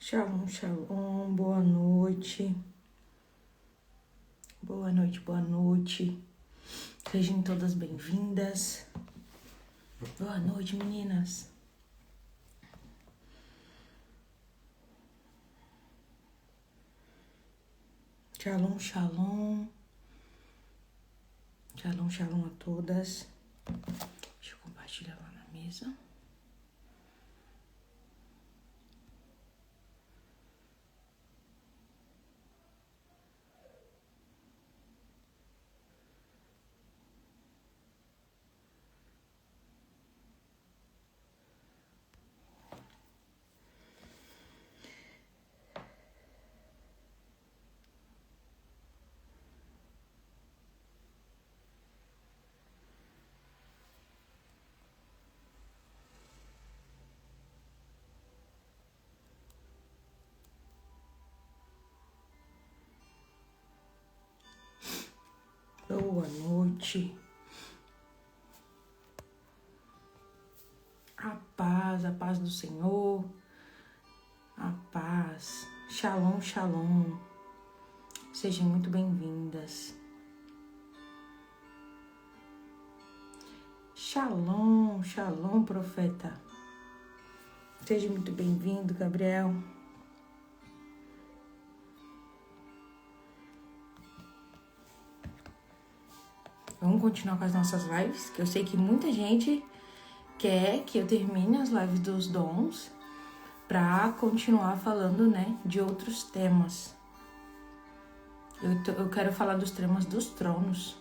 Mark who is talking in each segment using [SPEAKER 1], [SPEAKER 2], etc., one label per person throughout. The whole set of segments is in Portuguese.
[SPEAKER 1] Shalom, shalom, boa noite. Boa noite, boa noite. Sejam todas bem-vindas. Boa noite, meninas. Shalom, shalom. Shalom, shalom a todas. Deixa eu compartilhar lá na mesa. Boa noite. A paz do Senhor. A paz. Shalom, shalom. Sejam muito bem-vindas. Shalom, shalom, profeta. Seja muito bem-vindo, Gabriel. Vamos continuar com as nossas lives, que eu sei que muita gente quer que eu termine as lives dos dons pra continuar falando, né, de outros temas. Eu quero falar dos temas dos tronos.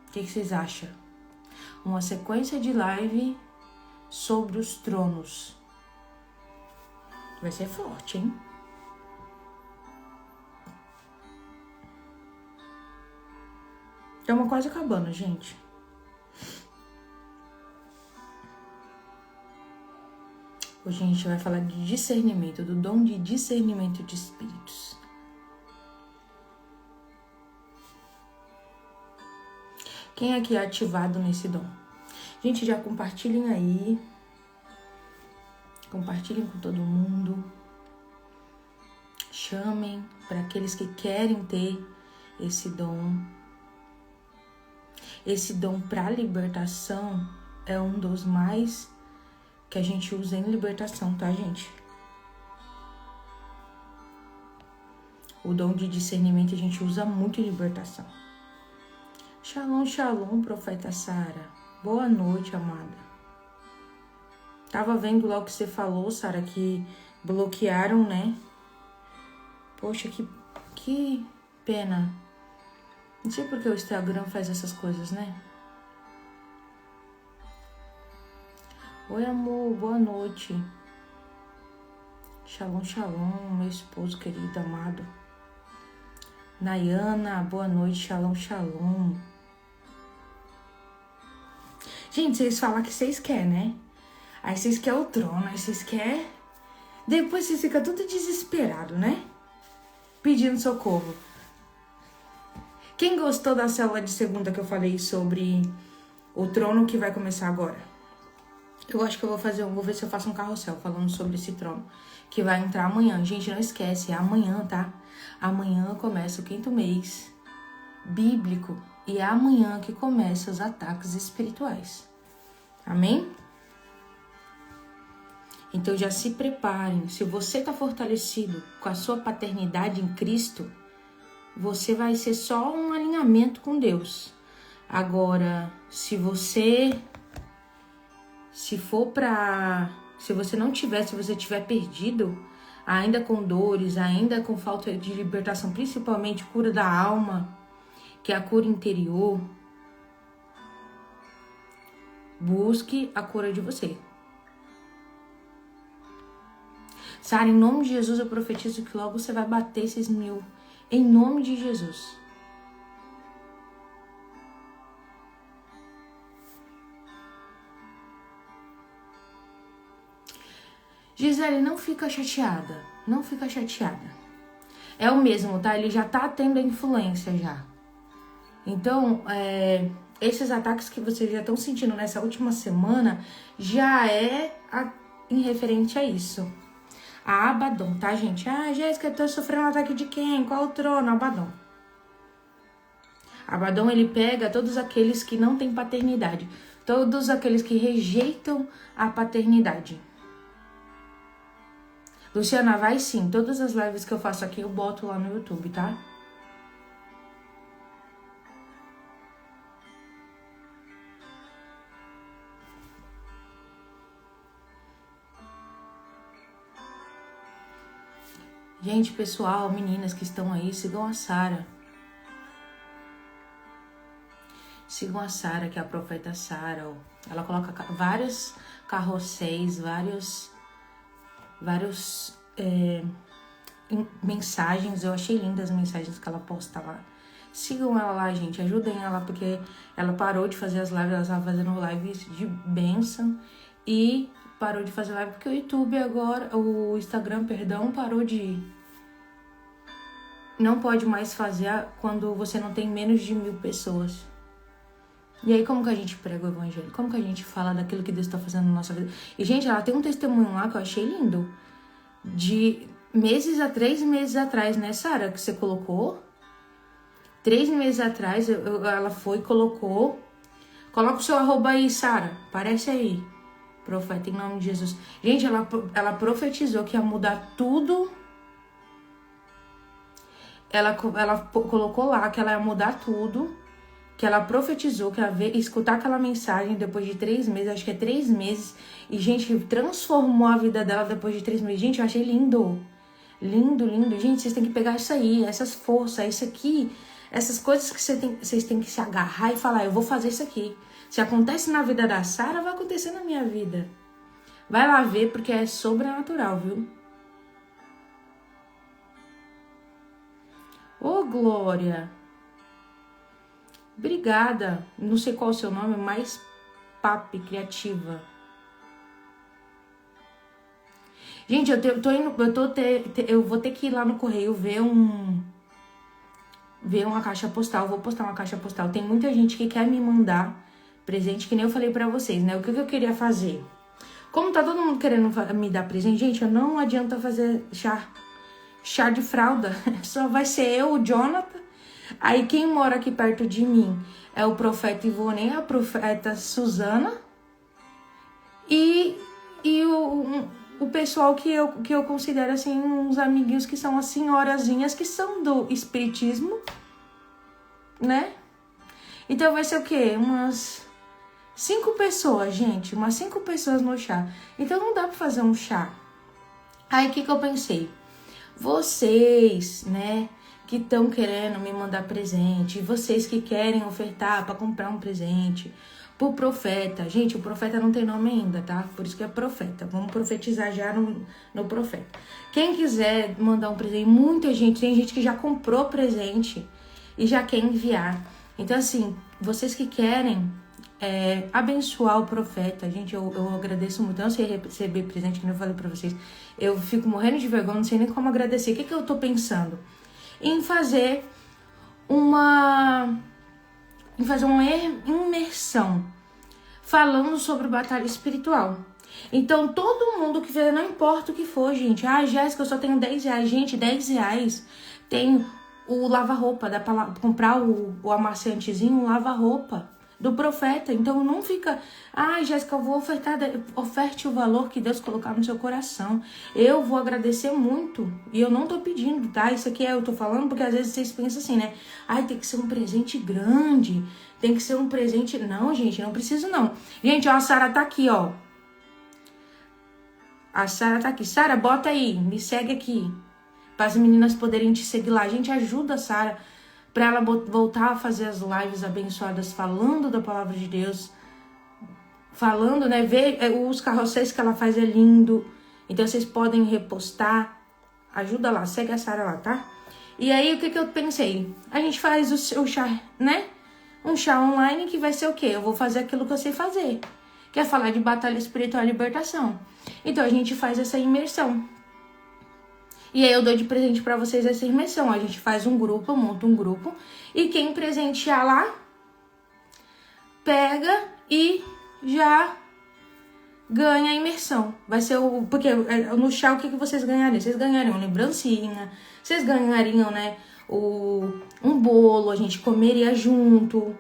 [SPEAKER 1] O que vocês acham? Uma sequência de live sobre os tronos. Vai ser forte, hein? Estamos quase acabando, gente. Hoje a gente vai falar de discernimento, do dom de discernimento de espíritos. Quem aqui é ativado nesse dom? Gente, já compartilhem aí. Compartilhem com todo mundo. Chamem para aqueles que querem ter esse dom. Esse dom para libertação é um dos mais que a gente usa em libertação, tá, gente? O dom de discernimento a gente usa muito em libertação. Shalom, shalom, profeta Sara. Boa noite, amada. Tava vendo lá o que você falou, Sara, que bloquearam, né? Poxa, que pena. Não sei por que o Instagram faz essas coisas, né? Oi, amor, boa noite. Shalom, shalom, meu esposo querido, amado. Nayana, boa noite, shalom, shalom. Gente, vocês falam que vocês querem, né? Aí vocês querem o trono, aí vocês querem... Depois vocês ficam tudo desesperado, né? Pedindo socorro. Quem gostou da célula de segunda que eu falei sobre o trono que vai começar agora? Eu acho que eu vou ver se eu faço um carrossel falando sobre esse trono, que vai entrar amanhã. Gente, não esquece, é amanhã, tá? Amanhã começa o 5º mês bíblico e é amanhã que começam os ataques espirituais. Amém? Então já se preparem. Se você tá fortalecido com a sua paternidade em Cristo, você vai ser só um alinhamento com Deus. Agora, se você tiver perdido, ainda com dores, ainda com falta de libertação, principalmente cura da alma, que é a cura interior, busque a cura de você. Sara, em nome de Jesus, eu profetizo que logo você vai bater esses 1000. Em nome de Jesus. Gisele, não fica chateada. Não fica chateada. É o mesmo, tá? Ele já tá tendo a influência já. Então, esses ataques que vocês já estão sentindo nessa última semana já é em referente a isso. A Abaddon, tá, gente? Ah, Jéssica, eu tô sofrendo um ataque de quem? Qual o trono? Abaddon. Abaddon, ele pega todos aqueles que não têm paternidade. Todos aqueles que rejeitam a paternidade. Luciana, vai sim. Todas as lives que eu faço aqui, eu boto lá no YouTube, tá? Gente, pessoal, meninas que estão aí, sigam a Sara. Sigam a Sara, que é a profeta Sara. Ela coloca vários carrosséis, vários mensagens. Eu achei lindas as mensagens que ela posta lá. Sigam ela lá, gente. Ajudem ela, porque ela parou de fazer as lives. Ela estava fazendo lives de bênção. E parou de fazer live porque o YouTube agora, o Instagram, perdão, parou de... Não pode mais fazer quando você não tem menos de 1000 pessoas. E aí, como que a gente prega o evangelho? Como que a gente fala daquilo que Deus está fazendo na nossa vida? E, gente, ela tem um testemunho lá que eu achei lindo. De 3 meses atrás, né, Sara, que você colocou? 3 meses atrás, ela foi e colocou... Coloca o seu arroba aí, Sara. Aparece aí. Profeta, em nome de Jesus. Gente, ela profetizou que ia mudar tudo. Ela colocou lá que ela ia mudar tudo. Que ela profetizou que ela ia escutar aquela mensagem depois de 3 meses. Acho que é 3 meses. E, gente, transformou a vida dela depois de 3 meses. Gente, eu achei lindo. Lindo, lindo. Gente, vocês têm que pegar isso aí. Essas forças, isso aqui. Essas coisas que vocês têm que se agarrar e falar, eu vou fazer isso aqui. Se acontece na vida da Sara, vai acontecer na minha vida. Vai lá ver, porque é sobrenatural, viu? Ô, Glória. Obrigada. Não sei qual é o seu nome, mas Papi Criativa. Gente, eu vou ter que ir lá no correio ver uma caixa postal. Vou postar uma caixa postal. Tem muita gente que quer me mandar presente, que nem eu falei pra vocês, né? O que eu queria fazer? Como tá todo mundo querendo me dar presente, gente, não adianta fazer chá de fralda. Só vai ser eu, o Jonathan. Aí quem mora aqui perto de mim é o profeta Ivone, a profeta Suzana. E o pessoal que eu considero, assim, uns amiguinhos que são as senhorazinhas que são do espiritismo, né? Então vai ser o quê? Umas 5 pessoas, gente. Umas 5 pessoas no chá. Então não dá pra fazer um chá. Aí o que eu pensei? Vocês, né, que estão querendo me mandar presente, vocês que querem ofertar pra comprar um presente pro profeta. Gente, o profeta não tem nome ainda, tá? Por isso que é profeta. Vamos profetizar já no profeta. Quem quiser mandar um presente, muita gente, tem gente que já comprou presente e já quer enviar. Então, assim, vocês que querem abençoar o profeta, gente, eu agradeço muito. Eu não sei receber presente, como eu falei pra vocês. Eu fico morrendo de vergonha, não sei nem como agradecer. O que eu tô pensando? Em fazer uma imersão falando sobre batalha espiritual. Então, todo mundo que fizer, não importa o que for, gente. Ah, Jéssica, eu só tenho 10 reais. Gente, 10 reais tem o lava-roupa. Dá pra comprar o amaciantezinho, o lava-roupa do profeta. Então não fica, Jéssica, eu vou ofertar, oferte o valor que Deus colocar no seu coração. Eu vou agradecer muito. E eu não tô pedindo, tá? Isso aqui eu tô falando porque às vezes vocês pensam assim, né? Tem que ser um presente grande. Tem que ser um presente... Não, gente, não preciso não. Gente, ó, a Sara tá aqui, ó. A Sara tá aqui. Sara, bota aí, me segue aqui. Para as meninas poderem te seguir lá. A gente ajuda a Sara para ela voltar a fazer as lives abençoadas, falando da palavra de Deus, falando, né, ver os carrosséis que ela faz é lindo, então vocês podem repostar, ajuda lá, segue a Sara lá, tá? E aí, o que eu pensei? A gente faz o chá, né, um chá online que vai ser o quê? Eu vou fazer aquilo que eu sei fazer, que é falar de batalha espiritual e libertação. Então, a gente faz essa imersão. E aí eu dou de presente pra vocês essa imersão. A gente faz um grupo, eu monto um grupo. E quem presentear lá, pega e já ganha a imersão. Vai ser porque no chá, o que vocês ganhariam? Vocês ganhariam lembrancinha, vocês ganhariam, né, um bolo, a gente comeria junto.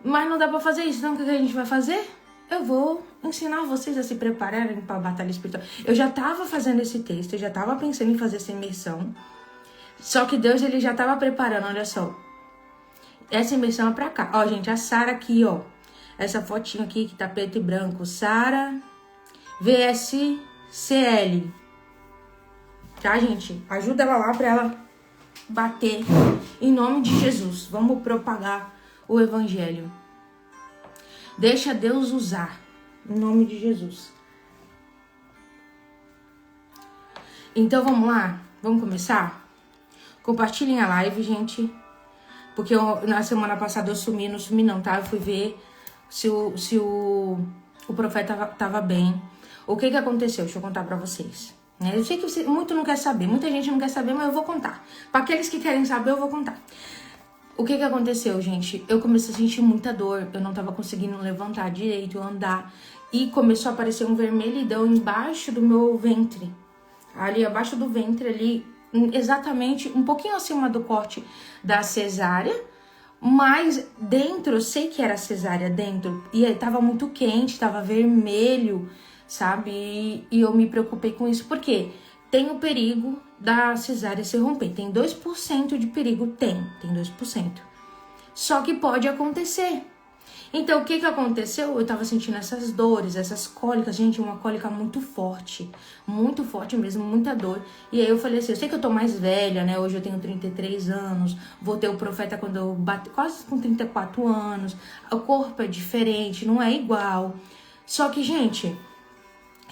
[SPEAKER 1] Mas não dá pra fazer isso, então o que a gente vai fazer? Eu vou ensinar vocês a se prepararem para a batalha espiritual. Eu já tava fazendo esse texto, eu já tava pensando em fazer essa imersão. Só que Deus, ele já tava preparando, olha só. Essa imersão é pra cá. Ó, gente, a Sara aqui, ó. Essa fotinho aqui que tá preto e branco. Sara VSCL. Tá, gente? Ajuda ela lá pra ela bater. Em nome de Jesus. Vamos propagar o evangelho. Deixa Deus usar. Em nome de Jesus. Então, vamos lá? Vamos começar? Compartilhem a live, gente. Porque na semana passada eu sumi, não sumi não, tá? Eu fui ver se o profeta tava bem. O que aconteceu? Deixa eu contar pra vocês. Eu sei que muito não quer saber, muita gente não quer saber, mas eu vou contar. Pra aqueles que querem saber, eu vou contar. O que aconteceu, gente? Eu comecei a sentir muita dor, eu não tava conseguindo levantar direito, andar. E começou a aparecer um vermelhidão embaixo do meu ventre. Ali, abaixo do ventre, ali, exatamente um pouquinho acima do corte da cesárea. Mas dentro, eu sei que era cesárea dentro. E tava muito quente, tava vermelho, sabe? E eu me preocupei com isso. Por quê? Tem o perigo da cesárea se romper. Tem 2% de perigo? Tem 2%. Só que pode acontecer. Então, o que aconteceu? Eu tava sentindo essas dores, essas cólicas. Gente, uma cólica muito forte mesmo, muita dor. E aí eu falei assim, eu sei que eu tô mais velha, né? Hoje eu tenho 33 anos, vou ter o profeta quando eu bater quase com 34 anos. O corpo é diferente, não é igual. Só que, gente,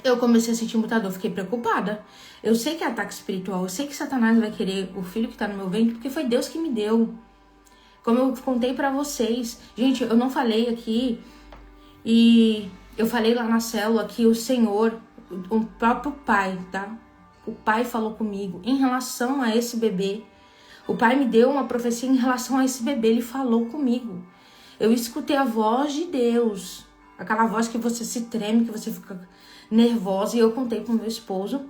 [SPEAKER 1] eu comecei a sentir muita dor, fiquei preocupada. Eu sei que é ataque espiritual, eu sei que Satanás vai querer o filho que tá no meu ventre, porque foi Deus que me deu. Como eu contei pra vocês. Gente, eu não falei aqui. E eu falei lá na célula que o Senhor, o próprio Pai, tá? O Pai falou comigo em relação a esse bebê. O Pai me deu uma profecia em relação a esse bebê. Ele falou comigo. Eu escutei a voz de Deus. Aquela voz que você se treme, que você fica nervosa. E eu contei pro meu esposo.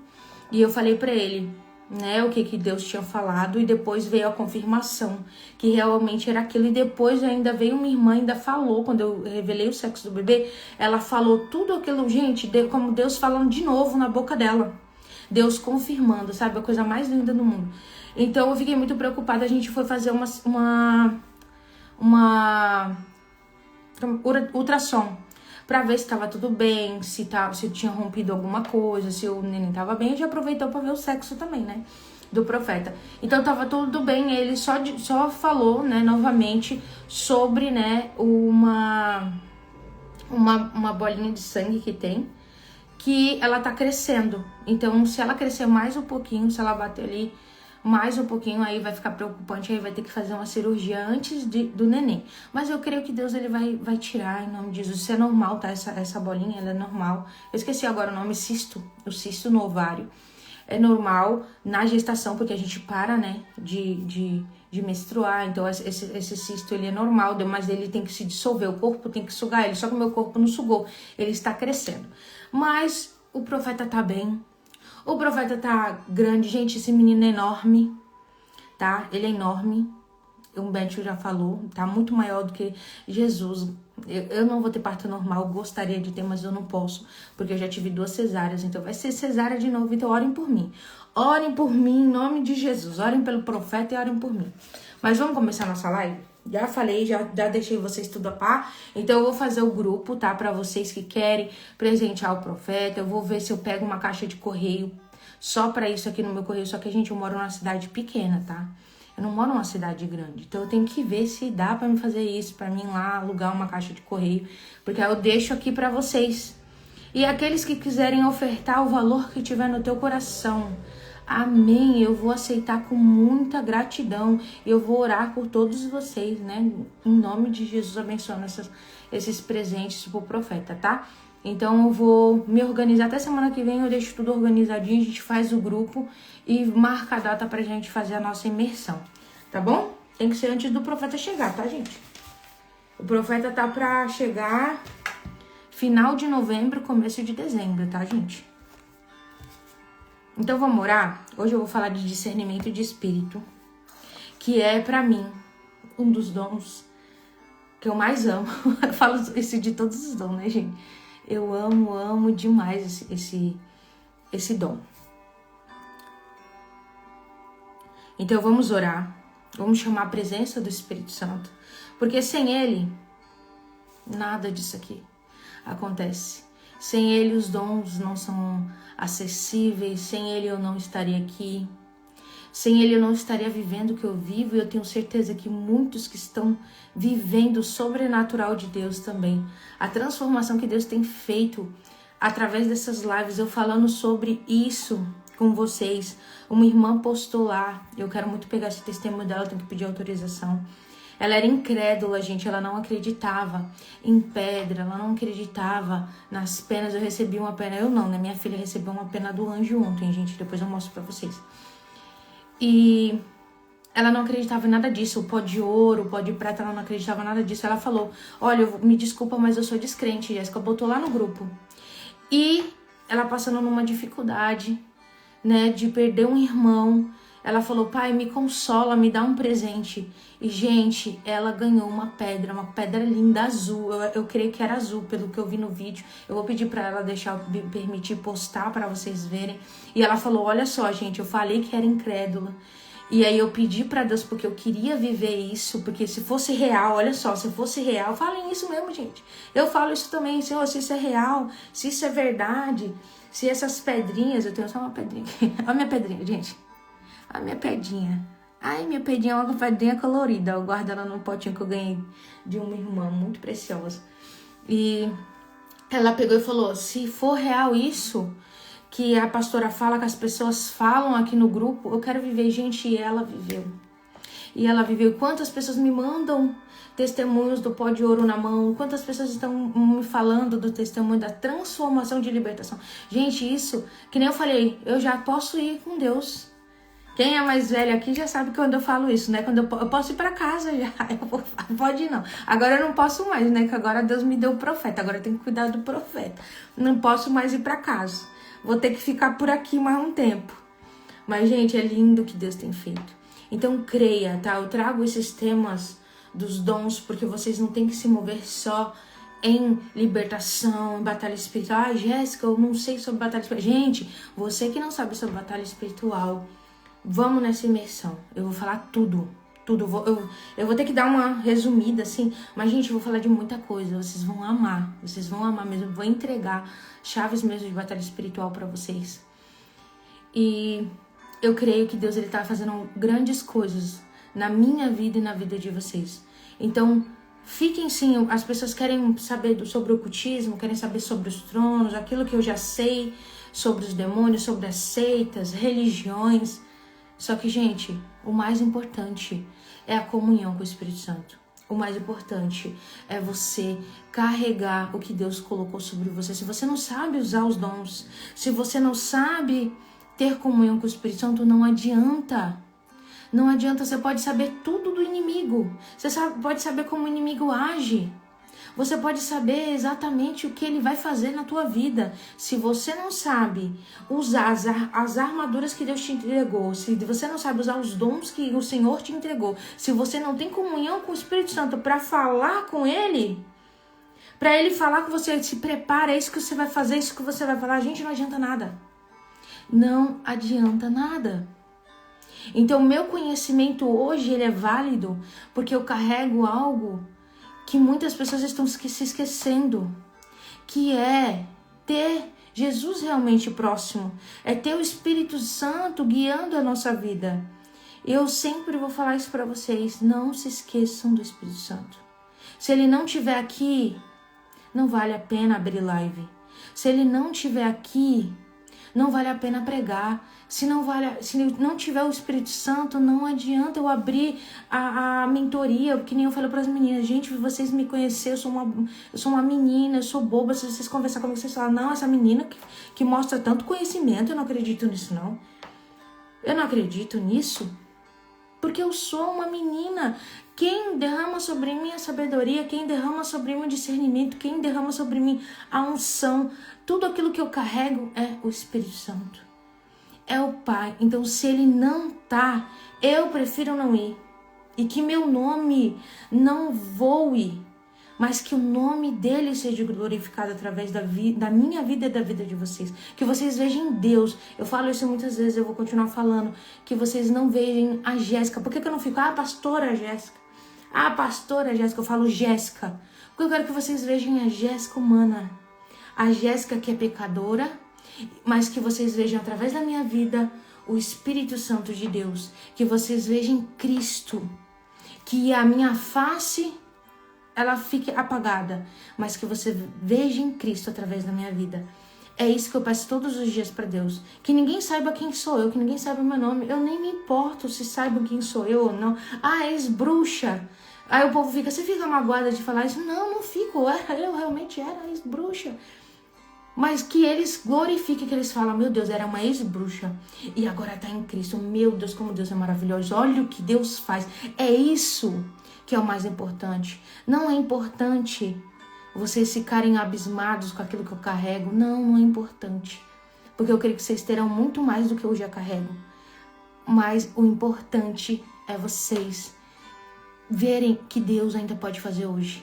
[SPEAKER 1] E eu falei pra ele, né, o que Deus tinha falado, e depois veio a confirmação que realmente era aquilo. E depois ainda veio uma irmã, ainda falou, quando eu revelei o sexo do bebê, ela falou tudo aquilo, gente, como Deus falando de novo na boca dela, Deus confirmando, sabe, a coisa mais linda do mundo. Então eu fiquei muito preocupada. A gente foi fazer uma ultrassom pra ver se tava tudo bem, se tinha rompido alguma coisa, se o neném tava bem. A gente aproveitou pra ver o sexo também, né, do profeta. Então tava tudo bem, ele só falou, né, novamente sobre, né, uma bolinha de sangue que tem, que ela tá crescendo. Então se ela crescer mais um pouquinho, se ela bater ali mais um pouquinho, aí vai ficar preocupante, aí vai ter que fazer uma cirurgia antes do neném. Mas eu creio que Deus, ele vai tirar em nome de Jesus. Isso é normal, tá? Essa bolinha, ela é normal. Eu esqueci agora o nome, cisto. O cisto no ovário. É normal na gestação, porque a gente para, né, de menstruar. Então esse cisto, ele é normal, mas ele tem que se dissolver. O corpo tem que sugar ele, só que o meu corpo não sugou. Ele está crescendo. Mas o profeta tá bem. O profeta tá grande. Gente, esse menino é enorme, tá? Ele é enorme. O Humberto já falou, tá muito maior do que Jesus. Eu não vou ter parto normal, gostaria de ter, mas eu não posso, porque eu já tive 2 cesáreas, então vai ser cesárea de novo. Então orem por mim. Orem por mim em nome de Jesus. Orem pelo profeta e orem por mim. Mas vamos começar a nossa live? Já falei, já deixei vocês tudo a par. Então eu vou fazer o grupo, tá? Pra vocês que querem presentear o profeta. Eu vou ver se eu pego uma caixa de correio só pra isso aqui no meu correio. Só que, gente, eu moro numa cidade pequena, tá? Eu não moro numa cidade grande. Então eu tenho que ver se dá pra me fazer isso, pra mim lá alugar uma caixa de correio. Porque aí eu deixo aqui pra vocês. E aqueles que quiserem ofertar o valor que tiver no teu coração, amém, eu vou aceitar com muita gratidão. Eu vou orar por todos vocês, né? Em nome de Jesus, abençoando esses presentes pro profeta, tá? Então eu vou me organizar até semana que vem. Eu deixo tudo organizadinho, a gente faz o grupo e marca a data pra gente fazer a nossa imersão, tá bom? Tem que ser antes do profeta chegar, tá, gente? O profeta tá pra chegar final de novembro, começo de dezembro, tá, gente? Então vamos orar? Hoje eu vou falar de discernimento de espírito, que é pra mim um dos dons que eu mais amo. Eu falo isso de todos os dons, né, gente? Eu amo demais esse dom. Então vamos orar, vamos chamar a presença do Espírito Santo, porque sem ele, nada disso aqui acontece. Sem ele os dons não são acessíveis, sem ele eu não estaria aqui. Sem ele eu não estaria vivendo o que eu vivo, e eu tenho certeza que muitos que estão vivendo o sobrenatural de Deus também. A transformação que Deus tem feito através dessas lives, eu falando sobre isso com vocês. Uma irmã postou lá, eu quero muito pegar esse testemunho dela, eu tenho que pedir autorização. Ela era incrédula, gente, ela não acreditava em pedra, ela não acreditava nas penas. Eu recebi uma pena, eu não, né? Minha filha recebeu uma pena do anjo ontem, gente, depois eu mostro pra vocês. E ela não acreditava em nada disso, o pó de ouro, o pó de prata, ela não acreditava em nada disso. Ela falou, olha, me desculpa, mas eu sou descrente, Jéssica, botou lá no grupo. E ela passando numa dificuldade, né, de perder um irmão. Ela falou, pai, me consola, me dá um presente. E, gente, ela ganhou uma pedra linda, azul. Eu creio que era azul, pelo que eu vi no vídeo. Eu vou pedir pra ela me permitir postar pra vocês verem. E ela falou, olha só, gente, eu falei que era incrédula. E aí eu pedi pra Deus, porque eu queria viver isso, porque se fosse real, olha só, se fosse real, falem isso mesmo, gente. Eu falo isso também, Senhor, se isso é real, se isso é verdade, se essas pedrinhas, eu tenho só uma pedrinha aqui. Olha a minha pedrinha, gente. A minha pedrinha. Ai, minha pedrinha é uma pedrinha colorida. Eu guardo ela num potinho que eu ganhei de uma irmã muito preciosa. E ela pegou e falou, se for real isso que a pastora fala, que as pessoas falam aqui no grupo, eu quero viver, gente, e ela viveu. E ela viveu. Quantas pessoas me mandam testemunhos do pó de ouro na mão, quantas pessoas estão me falando do testemunho da transformação de libertação. Gente, isso, que nem eu falei, eu já posso ir com Deus. Quem é mais velho aqui já sabe quando eu falo isso, né? Quando eu posso ir pra casa já, pode ir não. Agora eu não posso mais, né? Que agora Deus me deu o profeta, agora eu tenho que cuidar do profeta. Não posso mais ir pra casa. Vou ter que ficar por aqui mais um tempo. Mas, gente, é lindo o que Deus tem feito. Então, creia, tá? Eu trago esses temas dos dons, porque vocês não têm que se mover só em libertação, em batalha espiritual. Ah, Jéssica, eu não sei sobre batalha espiritual. Gente, você que não sabe sobre batalha espiritual, vamos nessa imersão. Eu vou falar tudo. Eu vou ter que dar uma resumida, assim. Mas, gente, eu vou falar de muita coisa. Vocês vão amar. Vocês vão amar mesmo. Eu vou entregar chaves mesmo de batalha espiritual pra vocês. E eu creio que Deus, ele tá fazendo grandes coisas na minha vida e na vida de vocês. Então, fiquem sim. As pessoas querem saber sobre o ocultismo, querem saber sobre os tronos, aquilo que eu já sei sobre os demônios, sobre as seitas, religiões. Só que, gente, o mais importante é a comunhão com o Espírito Santo. O mais importante é você carregar o que Deus colocou sobre você. Se você não sabe usar os dons, se você não sabe ter comunhão com o Espírito Santo, não adianta. Não adianta, você pode saber tudo do inimigo. Você pode saber como o inimigo age. Você pode saber exatamente o que ele vai fazer na tua vida. Se você não sabe usar as armaduras que Deus te entregou, se você não sabe usar os dons que o Senhor te entregou, se você não tem comunhão com o Espírito Santo para falar com ele, para ele falar com você, se prepara, é isso que você vai fazer, é isso que você vai falar, gente, não adianta nada. Não adianta nada. Então, meu conhecimento hoje, ele é válido porque eu carrego algo que muitas pessoas estão se esquecendo, que é ter Jesus realmente próximo, é ter o Espírito Santo guiando a nossa vida. Eu sempre vou falar isso para vocês, não se esqueçam do Espírito Santo. Se ele não estiver aqui, não vale a pena abrir live. Se ele não estiver aqui, não vale a pena pregar. Se não tiver o Espírito Santo, não adianta eu abrir a mentoria, que nem eu falo para as meninas, gente, vocês me conheceram, eu sou uma menina, eu sou boba, se vocês conversar comigo, vocês falam, não, essa menina que mostra tanto conhecimento, eu não acredito nisso, não. Eu não acredito nisso. Porque eu sou uma menina. Quem derrama sobre mim a sabedoria, quem derrama sobre mim o discernimento, quem derrama sobre mim a unção, tudo aquilo que eu carrego é o Espírito Santo. É o Pai. Então, se ele não tá, eu prefiro não ir. E que meu nome não voe, mas que o nome dele seja glorificado através da minha vida e da vida de vocês. Que vocês vejam Deus. Eu falo isso muitas vezes, eu vou continuar falando. Que vocês não vejam a Jéssica. Por que eu não fico, pastora Jéssica? Pastora Jéssica, eu falo Jéssica. Porque eu quero que vocês vejam a Jéssica humana. A Jéssica que é pecadora, mas que vocês vejam através da minha vida o Espírito Santo de Deus. Que vocês vejam Cristo. Que a minha face ela fique apagada, mas que você veja em Cristo através da minha vida. É isso que eu peço todos os dias para Deus. Que ninguém saiba quem sou eu, que ninguém saiba o meu nome. Eu nem me importo se saibam quem sou eu ou não. Ex-bruxa. Aí o povo fica, você fica magoada de falar isso? Não, não fico. Eu realmente era ex-bruxa. Mas que eles glorifiquem, que eles falam, meu Deus, era uma ex-bruxa e agora tá em Cristo. Meu Deus, como Deus é maravilhoso. Olha o que Deus faz. É isso que é o mais importante. Não é importante vocês ficarem abismados com aquilo que eu carrego. Não é importante. Porque eu creio que vocês terão muito mais do que eu já carrego. Mas o importante é vocês verem que Deus ainda pode fazer hoje.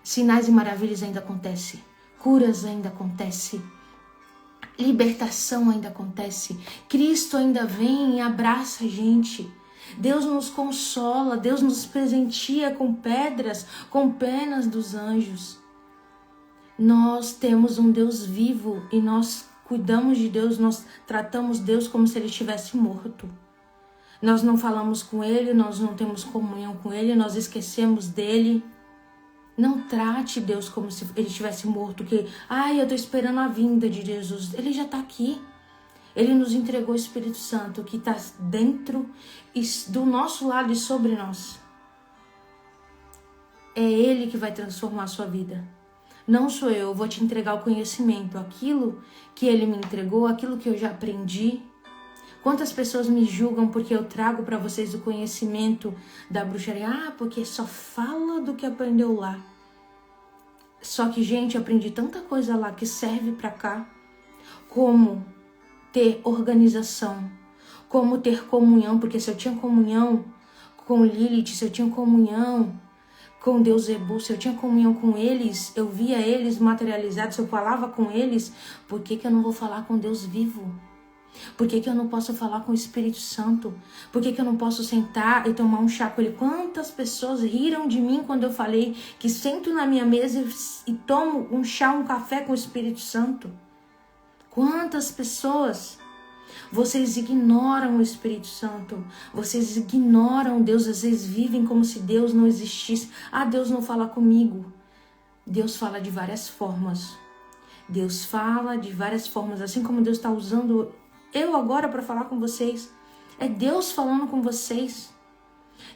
[SPEAKER 1] Sinais e maravilhas ainda acontecem. Curas ainda acontecem. Libertação ainda acontece. Cristo ainda vem e abraça a gente. Deus nos consola, Deus nos presenteia com pedras, com penas dos anjos. Nós temos um Deus vivo e nós cuidamos de Deus, nós tratamos Deus como se ele estivesse morto. Nós não falamos com ele, nós não temos comunhão com ele, nós esquecemos dele. Não trate Deus como se ele estivesse morto, que, eu tô esperando a vinda de Jesus. Ele já tá aqui. Ele nos entregou o Espírito Santo que está dentro do nosso lado e sobre nós. É ele que vai transformar a sua vida. Não sou eu vou te entregar o conhecimento, aquilo que ele me entregou, aquilo que eu já aprendi. Quantas pessoas me julgam porque eu trago para vocês o conhecimento da bruxaria? Porque só fala do que aprendeu lá. Só que, gente, eu aprendi tanta coisa lá que serve para cá. Como ter organização, como ter comunhão, porque se eu tinha comunhão com Lilith, se eu tinha comunhão com Deus Zebu, se eu tinha comunhão com eles, eu via eles materializados, se eu falava com eles, por que eu não vou falar com Deus vivo? Por que eu não posso falar com o Espírito Santo? Por que eu não posso sentar e tomar um chá com ele? Quantas pessoas riram de mim quando eu falei que sento na minha mesa e tomo um chá, um café com o Espírito Santo? Quantas pessoas? Vocês ignoram o Espírito Santo. Vocês ignoram Deus. Às vezes vivem como se Deus não existisse. Deus não fala comigo. Deus fala de várias formas. Deus fala de várias formas. Assim como Deus está usando eu agora para falar com vocês. É Deus falando com vocês.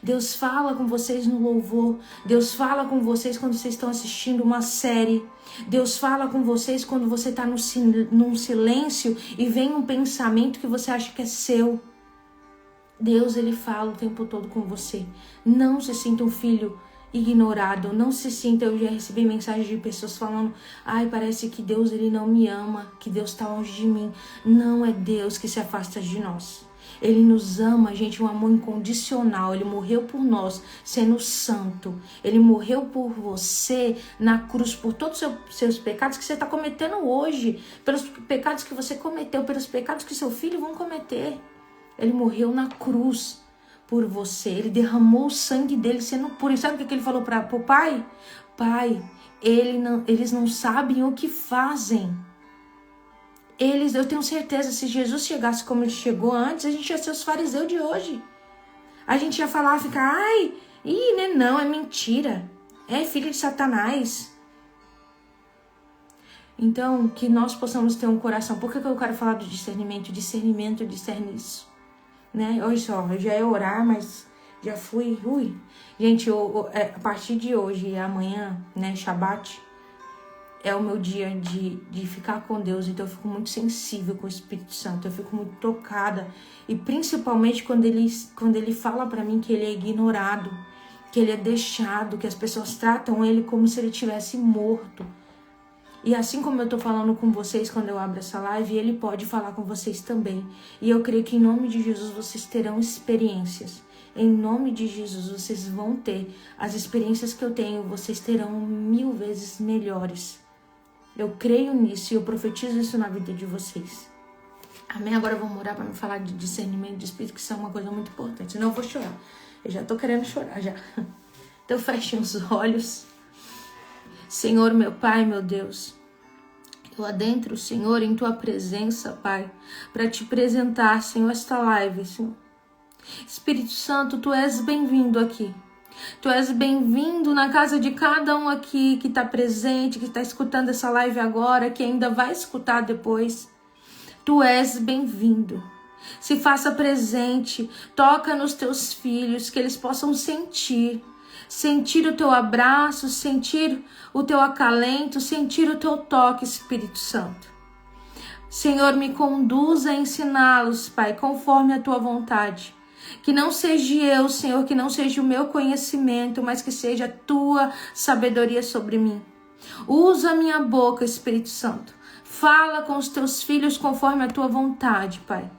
[SPEAKER 1] Deus fala com vocês no louvor. Deus fala com vocês quando vocês estão assistindo uma série. Deus fala com vocês quando você está num silêncio e vem um pensamento que você acha que é seu. Deus, ele fala o tempo todo com você. Não se sinta um filho ignorado. Não se sinta... Eu já recebi mensagens de pessoas falando: parece que Deus, ele não me ama, que Deus está longe de mim. Não é Deus que se afasta de nós. Ele nos ama, gente, um amor incondicional. Ele morreu por nós, sendo santo. Ele morreu por você na cruz, por todos os seus pecados que você está cometendo hoje, pelos pecados que você cometeu, pelos pecados que seu filho vão cometer. Ele morreu na cruz por você. Ele derramou o sangue dele sendo puro. E sabe o que ele falou para o pai? Pai, eles não sabem o que fazem. Eu tenho certeza, se Jesus chegasse como ele chegou antes, a gente ia ser os fariseus de hoje. A gente ia falar, não, é mentira. É filho de Satanás. Então, que nós possamos ter um coração. Por que eu quero falar do discernimento? Discernimento discerne isso. Né? Olha só, eu já ia orar, mas já fui... Gente, a partir de hoje e amanhã, né, Shabat... é o meu dia de ficar com Deus, então eu fico muito sensível com o Espírito Santo, eu fico muito tocada, e principalmente quando ele fala pra mim que ele é ignorado, que ele é deixado, que as pessoas tratam ele como se ele tivesse morto. E assim como eu tô falando com vocês quando eu abro essa live, ele pode falar com vocês também. E eu creio que em nome de Jesus vocês terão experiências. Em nome de Jesus vocês vão ter as experiências que eu tenho, vocês terão 1000 vezes melhores. Eu creio nisso e eu profetizo isso na vida de vocês. Amém? Agora eu vou orar para me falar de discernimento de espírito, que isso é uma coisa muito importante. Senão eu vou chorar. Eu já tô querendo chorar já. Então fechem os olhos. Senhor, meu Pai, meu Deus, eu adentro, Senhor, em Tua presença, Pai, para Te apresentar, Senhor, esta live, Senhor. Espírito Santo, Tu és bem-vindo aqui. Tu és bem-vindo na casa de cada um aqui que está presente, que está escutando essa live agora, que ainda vai escutar depois. Tu és bem-vindo. Se faça presente, toca nos Teus filhos, que eles possam sentir o Teu abraço, sentir o Teu acalento, sentir o Teu toque, Espírito Santo. Senhor, me conduza a ensiná-los, Pai, conforme a Tua vontade. Que não seja eu, Senhor, que não seja o meu conhecimento, mas que seja a Tua sabedoria sobre mim. Usa a minha boca, Espírito Santo. Fala com os Teus filhos conforme a Tua vontade, Pai.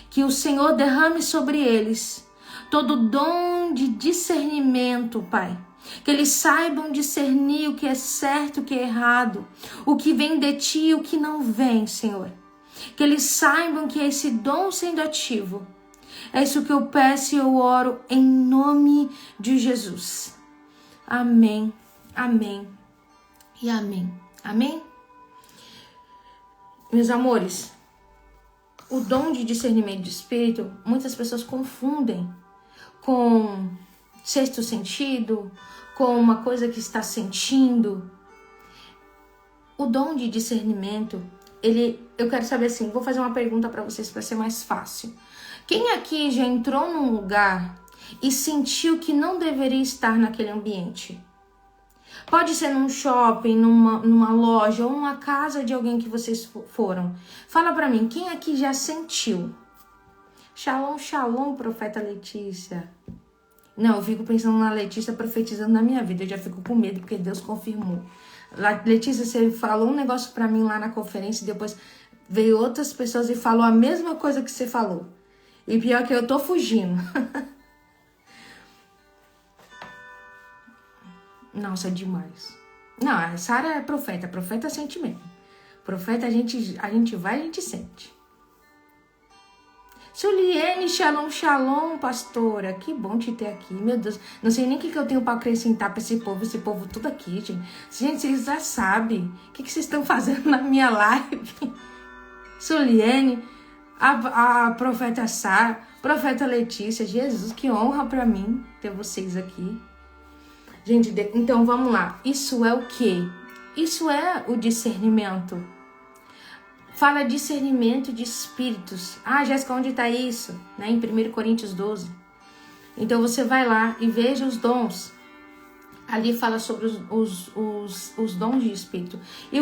[SPEAKER 1] Que o Senhor derrame sobre eles todo dom de discernimento, Pai. Que eles saibam discernir o que é certo e o que é errado, o que vem de Ti e o que não vem, Senhor. Que eles saibam que esse dom sendo ativo, é isso que eu peço e eu oro em nome de Jesus. Amém, amém e amém. Amém? Meus amores, o dom de discernimento de espírito, muitas pessoas confundem com sexto sentido, com uma coisa que está sentindo. O dom de discernimento, eu quero saber assim, vou fazer uma pergunta para vocês para ser mais fácil. Quem aqui já entrou num lugar e sentiu que não deveria estar naquele ambiente? Pode ser num shopping, numa loja ou numa casa de alguém que vocês foram. Fala pra mim, quem aqui já sentiu? Shalom, shalom, profeta Letícia. Não, eu fico pensando na Letícia profetizando na minha vida. Eu já fico com medo porque Deus confirmou. Letícia, você falou um negócio pra mim lá na conferência e depois veio outras pessoas e falou a mesma coisa que você falou. E pior que eu tô fugindo. Nossa, é demais. Não, a Sara é profeta. Profeta sente mesmo. Profeta a gente vai, a gente sente. Suliene, shalom, shalom, pastora. Que bom te ter aqui. Meu Deus, não sei nem o que eu tenho para acrescentar para esse povo tudo aqui, gente. Gente, vocês já sabem o que vocês estão fazendo na minha live. Suliene, a profeta Sara, profeta Letícia. Jesus, que honra para mim ter vocês aqui. Gente, então vamos lá. Isso é o quê? Isso é o discernimento. Fala discernimento de espíritos. Ah, Jéssica, onde está isso? Né? Em 1 Coríntios 12. Então você vai lá e veja os dons. Ali fala sobre os dons de espírito. E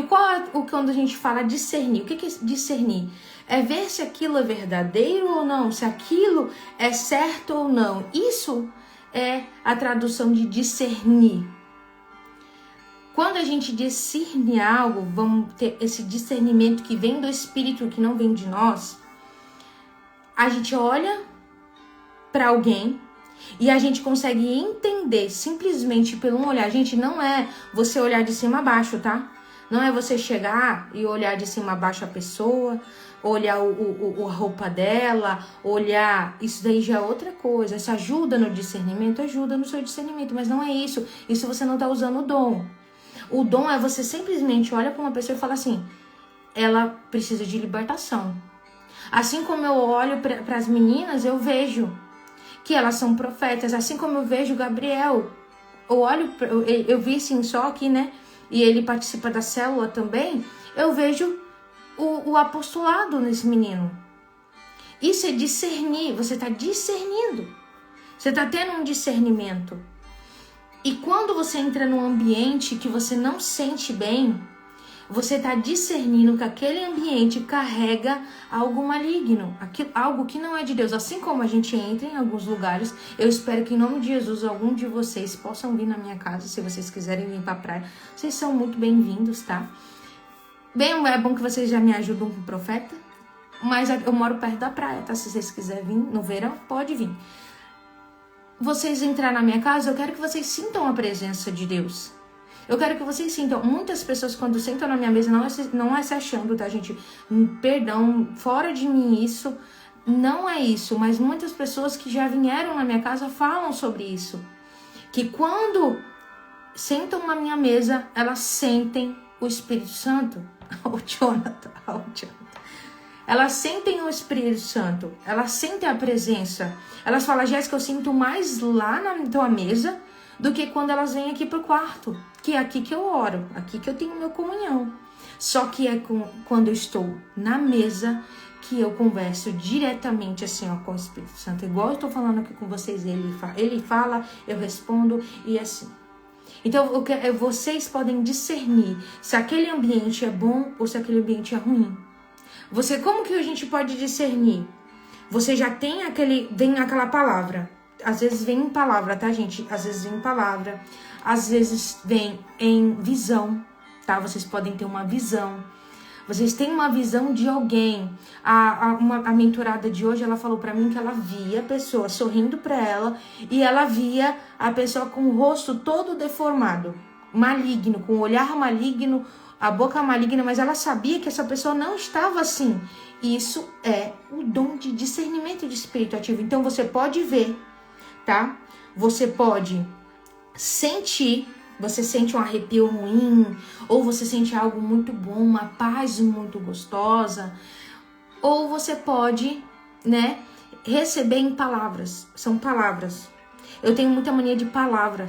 [SPEAKER 1] quando a gente fala discernir? O que é discernir? É ver se aquilo é verdadeiro ou não, se aquilo é certo ou não. Isso é a tradução de discernir. Quando a gente discerne algo, vamos ter esse discernimento que vem do Espírito, que não vem de nós. A gente olha para alguém e a gente consegue entender simplesmente pelo um olhar. Gente, não é você olhar de cima a baixo, tá? Não é você chegar e olhar de cima a baixo a pessoa, olhar a roupa dela, olhar... Isso daí já é outra coisa. Isso ajuda no discernimento? Ajuda no seu discernimento, mas não é isso. Isso você não tá usando o dom. O dom é você simplesmente olha para uma pessoa e fala assim, ela precisa de libertação. Assim como eu olho para as meninas, eu vejo que elas são profetas. Assim como eu vejo Gabriel, eu vi assim só aqui, né? E ele participa da célula também. Eu vejo o apostolado nesse menino. Isso é discernir. Você está discernindo. Você está tendo um discernimento. E quando você entra num ambiente que você não sente bem, você está discernindo que aquele ambiente carrega algo maligno, algo que não é de Deus. Assim como a gente entra em alguns lugares, eu espero que em nome de Jesus, algum de vocês possam vir na minha casa, se vocês quiserem vir pra praia. Vocês são muito bem-vindos, tá? Bem, é bom que vocês já me ajudam com o profeta, mas eu moro perto da praia, tá? Se vocês quiserem vir no verão, pode vir. Vocês entrar na minha casa, eu quero que vocês sintam a presença de Deus. Eu quero que vocês sintam. Muitas pessoas quando sentam na minha mesa, não é se achando, tá, gente? Perdão, fora de mim isso, não é isso. Mas muitas pessoas que já vieram na minha casa falam sobre isso. Que quando sentam na minha mesa, elas sentem o Espírito Santo. O Jonathan. Elas sentem o Espírito Santo. Elas sentem a presença. Elas falam, Jéssica, eu sinto mais lá na tua mesa do que quando elas vêm aqui pro quarto, que é aqui que eu oro, aqui que eu tenho meu comunhão. Só que é quando eu estou na mesa que eu converso diretamente assim, ó, com o Espírito Santo. Igual eu tô falando aqui com vocês, ele fala, eu respondo e assim. Então, vocês podem discernir se aquele ambiente é bom ou se aquele ambiente é ruim. Como que a gente pode discernir? Você já tem vem aquela palavra. Às vezes vem em palavra, tá, gente? Às vezes vem em palavra. Às vezes vem em visão, tá? Vocês podem ter uma visão. Vocês têm uma visão de alguém. A mentorada de hoje, ela falou pra mim que ela via a pessoa sorrindo pra ela e ela via a pessoa com o rosto todo deformado, maligno, com o olhar maligno, a boca maligna, mas ela sabia que essa pessoa não estava assim. Isso é o dom de discernimento de espírito ativo. Então você pode ver, tá? Você pode sentir, você sente um arrepio ruim, ou você sente algo muito bom, uma paz muito gostosa, ou você pode, né, receber em palavras, são palavras. Eu tenho muita mania de palavra.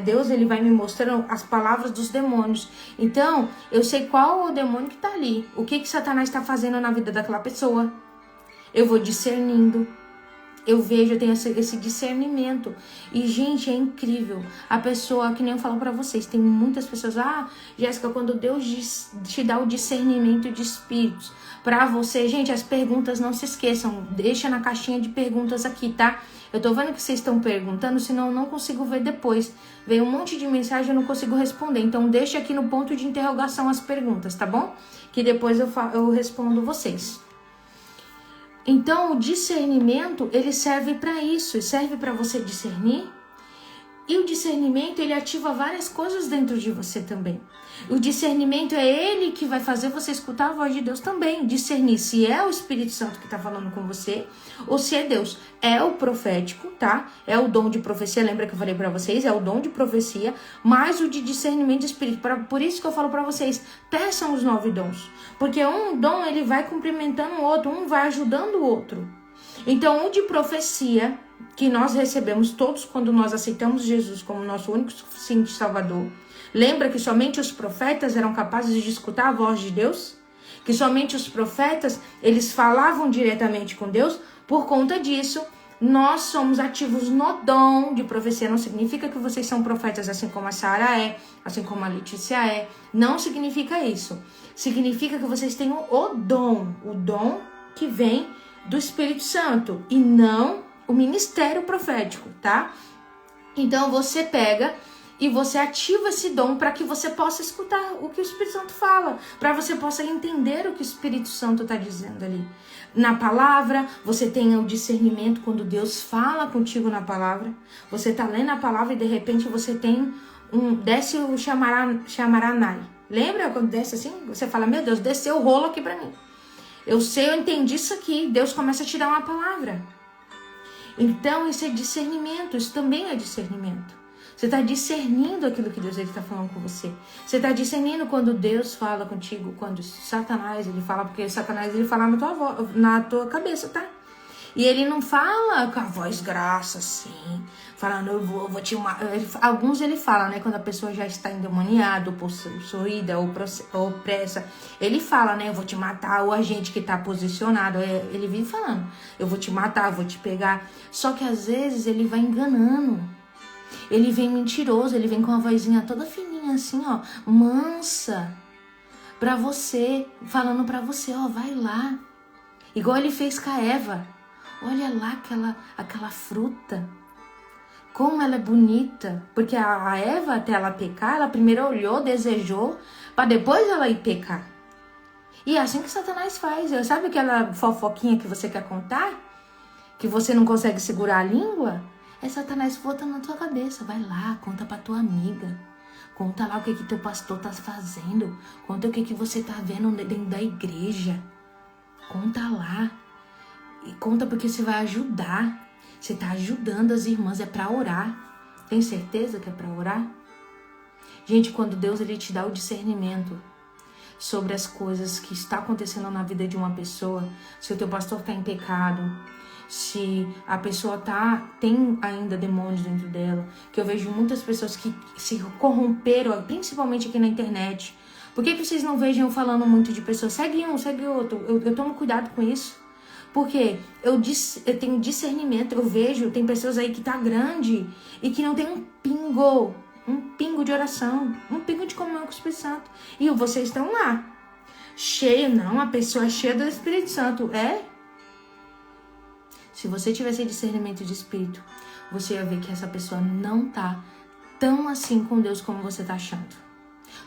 [SPEAKER 1] Deus, ele vai me mostrando as palavras dos demônios. Então, eu sei qual é o demônio que tá ali. O que Satanás está fazendo na vida daquela pessoa. Eu vou discernindo. Eu vejo, eu tenho esse discernimento. E, gente, é incrível. A pessoa, que nem eu falo pra vocês, tem muitas pessoas, Jéssica, quando Deus te dá o discernimento de espíritos pra você, gente, as perguntas não se esqueçam. Deixa na caixinha de perguntas aqui, tá? Eu tô vendo que vocês estão perguntando, senão eu não consigo ver depois. Veio um monte de mensagem e eu não consigo responder. Então, deixa aqui no ponto de interrogação as perguntas, tá bom? Que depois eu respondo vocês. Então, o discernimento, ele serve para isso, serve para você discernir. E o discernimento, ele ativa várias coisas dentro de você também. O discernimento é ele que vai fazer você escutar a voz de Deus também. Discernir se é o Espírito Santo que está falando com você ou se é Deus. É o profético, tá? É o dom de profecia, lembra que eu falei para vocês? É o dom de profecia, mas o de discernimento de espírito. Por isso que eu falo para vocês, peçam os 9 dons. Porque um dom, ele vai complementando o outro, um vai ajudando o outro. Então, o de profecia, que nós recebemos todos quando nós aceitamos Jesus como nosso único suficiente Salvador. Lembra que somente os profetas eram capazes de escutar a voz de Deus? Que somente os profetas, eles falavam diretamente com Deus? Por conta disso, nós somos ativos no dom de profecia. Não significa que vocês são profetas assim como a Sara é, assim como a Letícia é. Não significa isso. Significa que vocês têm o dom que vem do Espírito Santo e não o ministério profético, tá? Então você pega e você ativa esse dom para que você possa escutar o que o Espírito Santo fala, para você possa entender o que o Espírito Santo está dizendo ali. Na palavra, você tem o discernimento quando Deus fala contigo na palavra. Você está lendo a palavra e de repente você tem desce o chamaranai. Lembra quando desce assim? Você fala, meu Deus, desceu o rolo aqui para mim. Eu entendi isso aqui. Deus começa a te dar uma palavra. Então, isso é discernimento. Isso também é discernimento. Você está discernindo aquilo que Deus está falando com você. Você está discernindo quando Deus fala contigo, quando Satanás ele fala, porque Satanás ele fala na tua cabeça, tá? E ele não fala com a voz graça, assim, falando, eu vou te matar. Alguns ele fala, né, quando a pessoa já está endemoniada, ou possuída, ou opressa. Ele fala, né, eu vou te matar, ou a gente que está posicionado, ele vive falando, eu vou te matar, eu vou te pegar. Só que às vezes ele vai enganando. Ele vem mentiroso, ele vem com uma vozinha toda fininha assim, ó, mansa. pra você, falando pra você, ó, vai lá. Igual ele fez com a Eva. Olha lá aquela fruta. Como ela é bonita. Porque a Eva, até ela pecar, ela primeiro olhou, desejou, pra depois ela ir pecar. E é assim que Satanás faz. Sabe aquela fofoquinha que você quer contar? Que você não consegue segurar a língua? É Satanás botando na tua cabeça. Vai lá, conta pra tua amiga. Conta lá o que teu pastor tá fazendo. Conta o que você tá vendo dentro da igreja. Conta lá. E conta porque você vai ajudar. Você tá ajudando as irmãs. É pra orar. Tem certeza que é pra orar? Gente, quando Deus ele te dá o discernimento sobre as coisas que está acontecendo na vida de uma pessoa, se o teu pastor está em pecado, se a pessoa tem ainda demônios dentro dela, que eu vejo muitas pessoas que se corromperam, principalmente aqui na internet. Por que vocês não vejam eu falando muito de pessoas? Segue um, segue outro. Eu tomo cuidado com isso. Porque eu tenho discernimento, eu vejo, tem pessoas aí que tá grande e que não tem um pingo de oração, um pingo de comunhão com o Espírito Santo. E vocês estão lá, cheio, não, a pessoa é cheia do Espírito Santo, é? Se você tivesse discernimento de Espírito, você ia ver que essa pessoa não tá tão assim com Deus como você tá achando.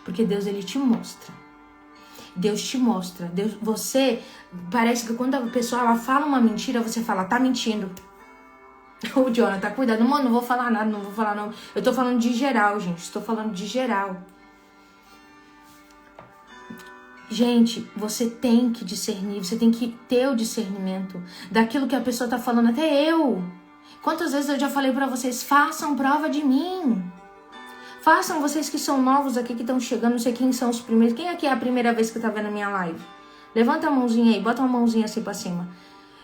[SPEAKER 1] Porque Deus, ele te mostra. Deus te mostra. Deus, você, parece que quando a pessoa ela fala uma mentira, você fala, tá mentindo. Ô, Jonathan, cuidado. Mano, não vou falar nada, não vou falar não. Eu tô falando de geral, gente. Estou falando de geral. Gente, você tem que discernir, você tem que ter o discernimento daquilo que a pessoa tá falando. Até eu. Quantas vezes eu já falei pra vocês, façam prova de mim. Façam, vocês que são novos aqui, que estão chegando, não sei quem são os primeiros. Quem aqui é a primeira vez que tá vendo a minha live? Levanta a mãozinha aí, bota uma mãozinha assim pra cima.